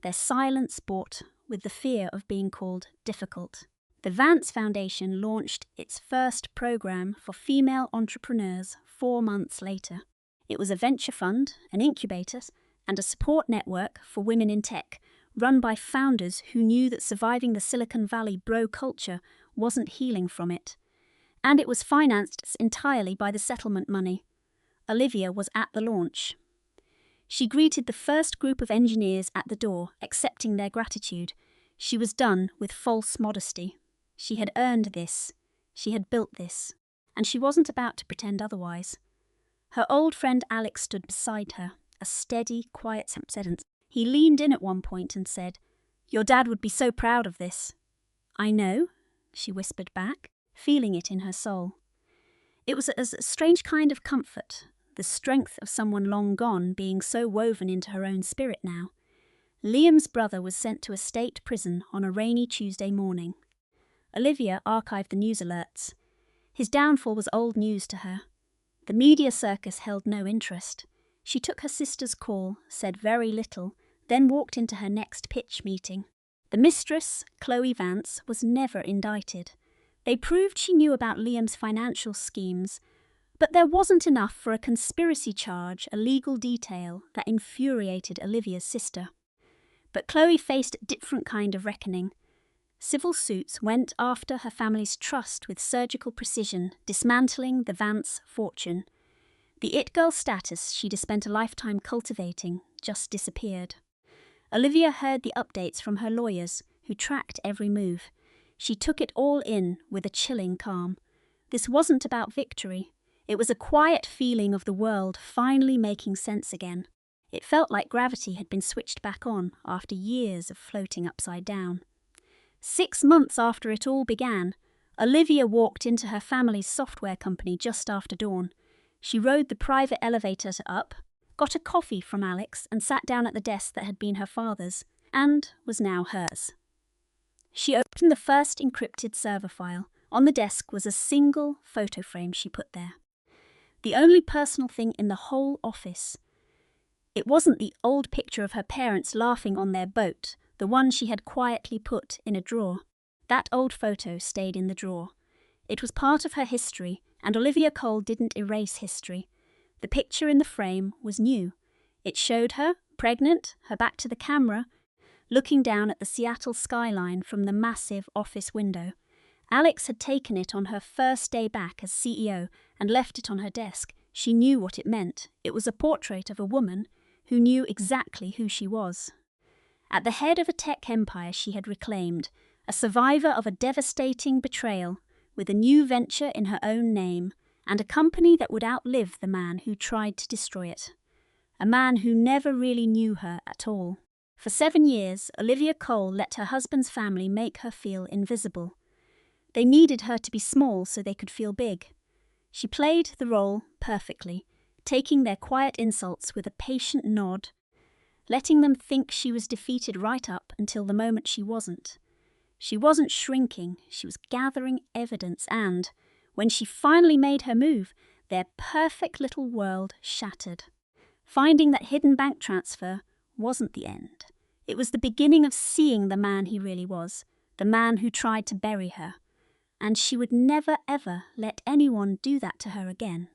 Speaker 2: their silence bought with the fear of being called difficult. The Vance Foundation launched its first program for female entrepreneurs 4 months later. It was a venture fund, an incubator, and a support network for women in tech, run by founders who knew that surviving the Silicon Valley bro culture wasn't healing from it. And it was financed entirely by the settlement money. Olivia was at the launch. She greeted the first group of engineers at the door, accepting their gratitude. She was done with false modesty. She had earned this. She had built this. And she wasn't about to pretend otherwise. Her old friend Alex stood beside her, a steady, quiet presence. He leaned in at one point and said, "Your dad would be so proud of this." "I know," she whispered back, feeling it in her soul. It was a strange kind of comfort, the strength of someone long gone being so woven into her own spirit now. Liam's brother was sent to a state prison on a rainy Tuesday morning. Olivia archived the news alerts. His downfall was old news to her. The media circus held no interest. She took her sister's call, said very little, then walked into her next pitch meeting. The mistress, Chloe Vance, was never indicted. They proved she knew about Liam's financial schemes, but there wasn't enough for a conspiracy charge, a legal detail that infuriated Olivia's sister. But Chloe faced a different kind of reckoning. Civil suits went after her family's trust with surgical precision, dismantling the Vance fortune. The it-girl status she'd spent a lifetime cultivating just disappeared. Olivia heard the updates from her lawyers, who tracked every move. She took it all in with a chilling calm. This wasn't about victory. It was a quiet feeling of the world finally making sense again. It felt like gravity had been switched back on after years of floating upside down. 6 months after it all began, Olivia walked into her family's software company just after dawn. She rode the private elevator up, got a coffee from Alex, and sat down at the desk that had been her father's, and was now hers. She opened the first encrypted server file. On the desk was a single photo frame she put there. The only personal thing in the whole office. It wasn't the old picture of her parents laughing on their boat, the one she had quietly put in a drawer. That old photo stayed in the drawer. It was part of her history, and Olivia Cole didn't erase history. The picture in the frame was new. It showed her, pregnant, her back to the camera, looking down at the Seattle skyline from the massive office window. Alex had taken it on her first day back as CEO and left it on her desk. She knew what it meant. It was a portrait of a woman who knew exactly who she was. At the head of a tech empire she had reclaimed, a survivor of a devastating betrayal, with a new venture in her own name, and a company that would outlive the man who tried to destroy it. A man who never really knew her at all. For 7 years, Olivia Cole let her husband's family make her feel invisible. They needed her to be small so they could feel big. She played the role perfectly, taking their quiet insults with a patient nod, letting them think she was defeated right up until the moment she wasn't. She wasn't shrinking, she was gathering evidence, and, when she finally made her move, their perfect little world shattered. Finding that hidden bank transfer wasn't the end. It was the beginning of seeing the man he really was, the man who tried to bury her. And she would never ever let anyone do that to her again.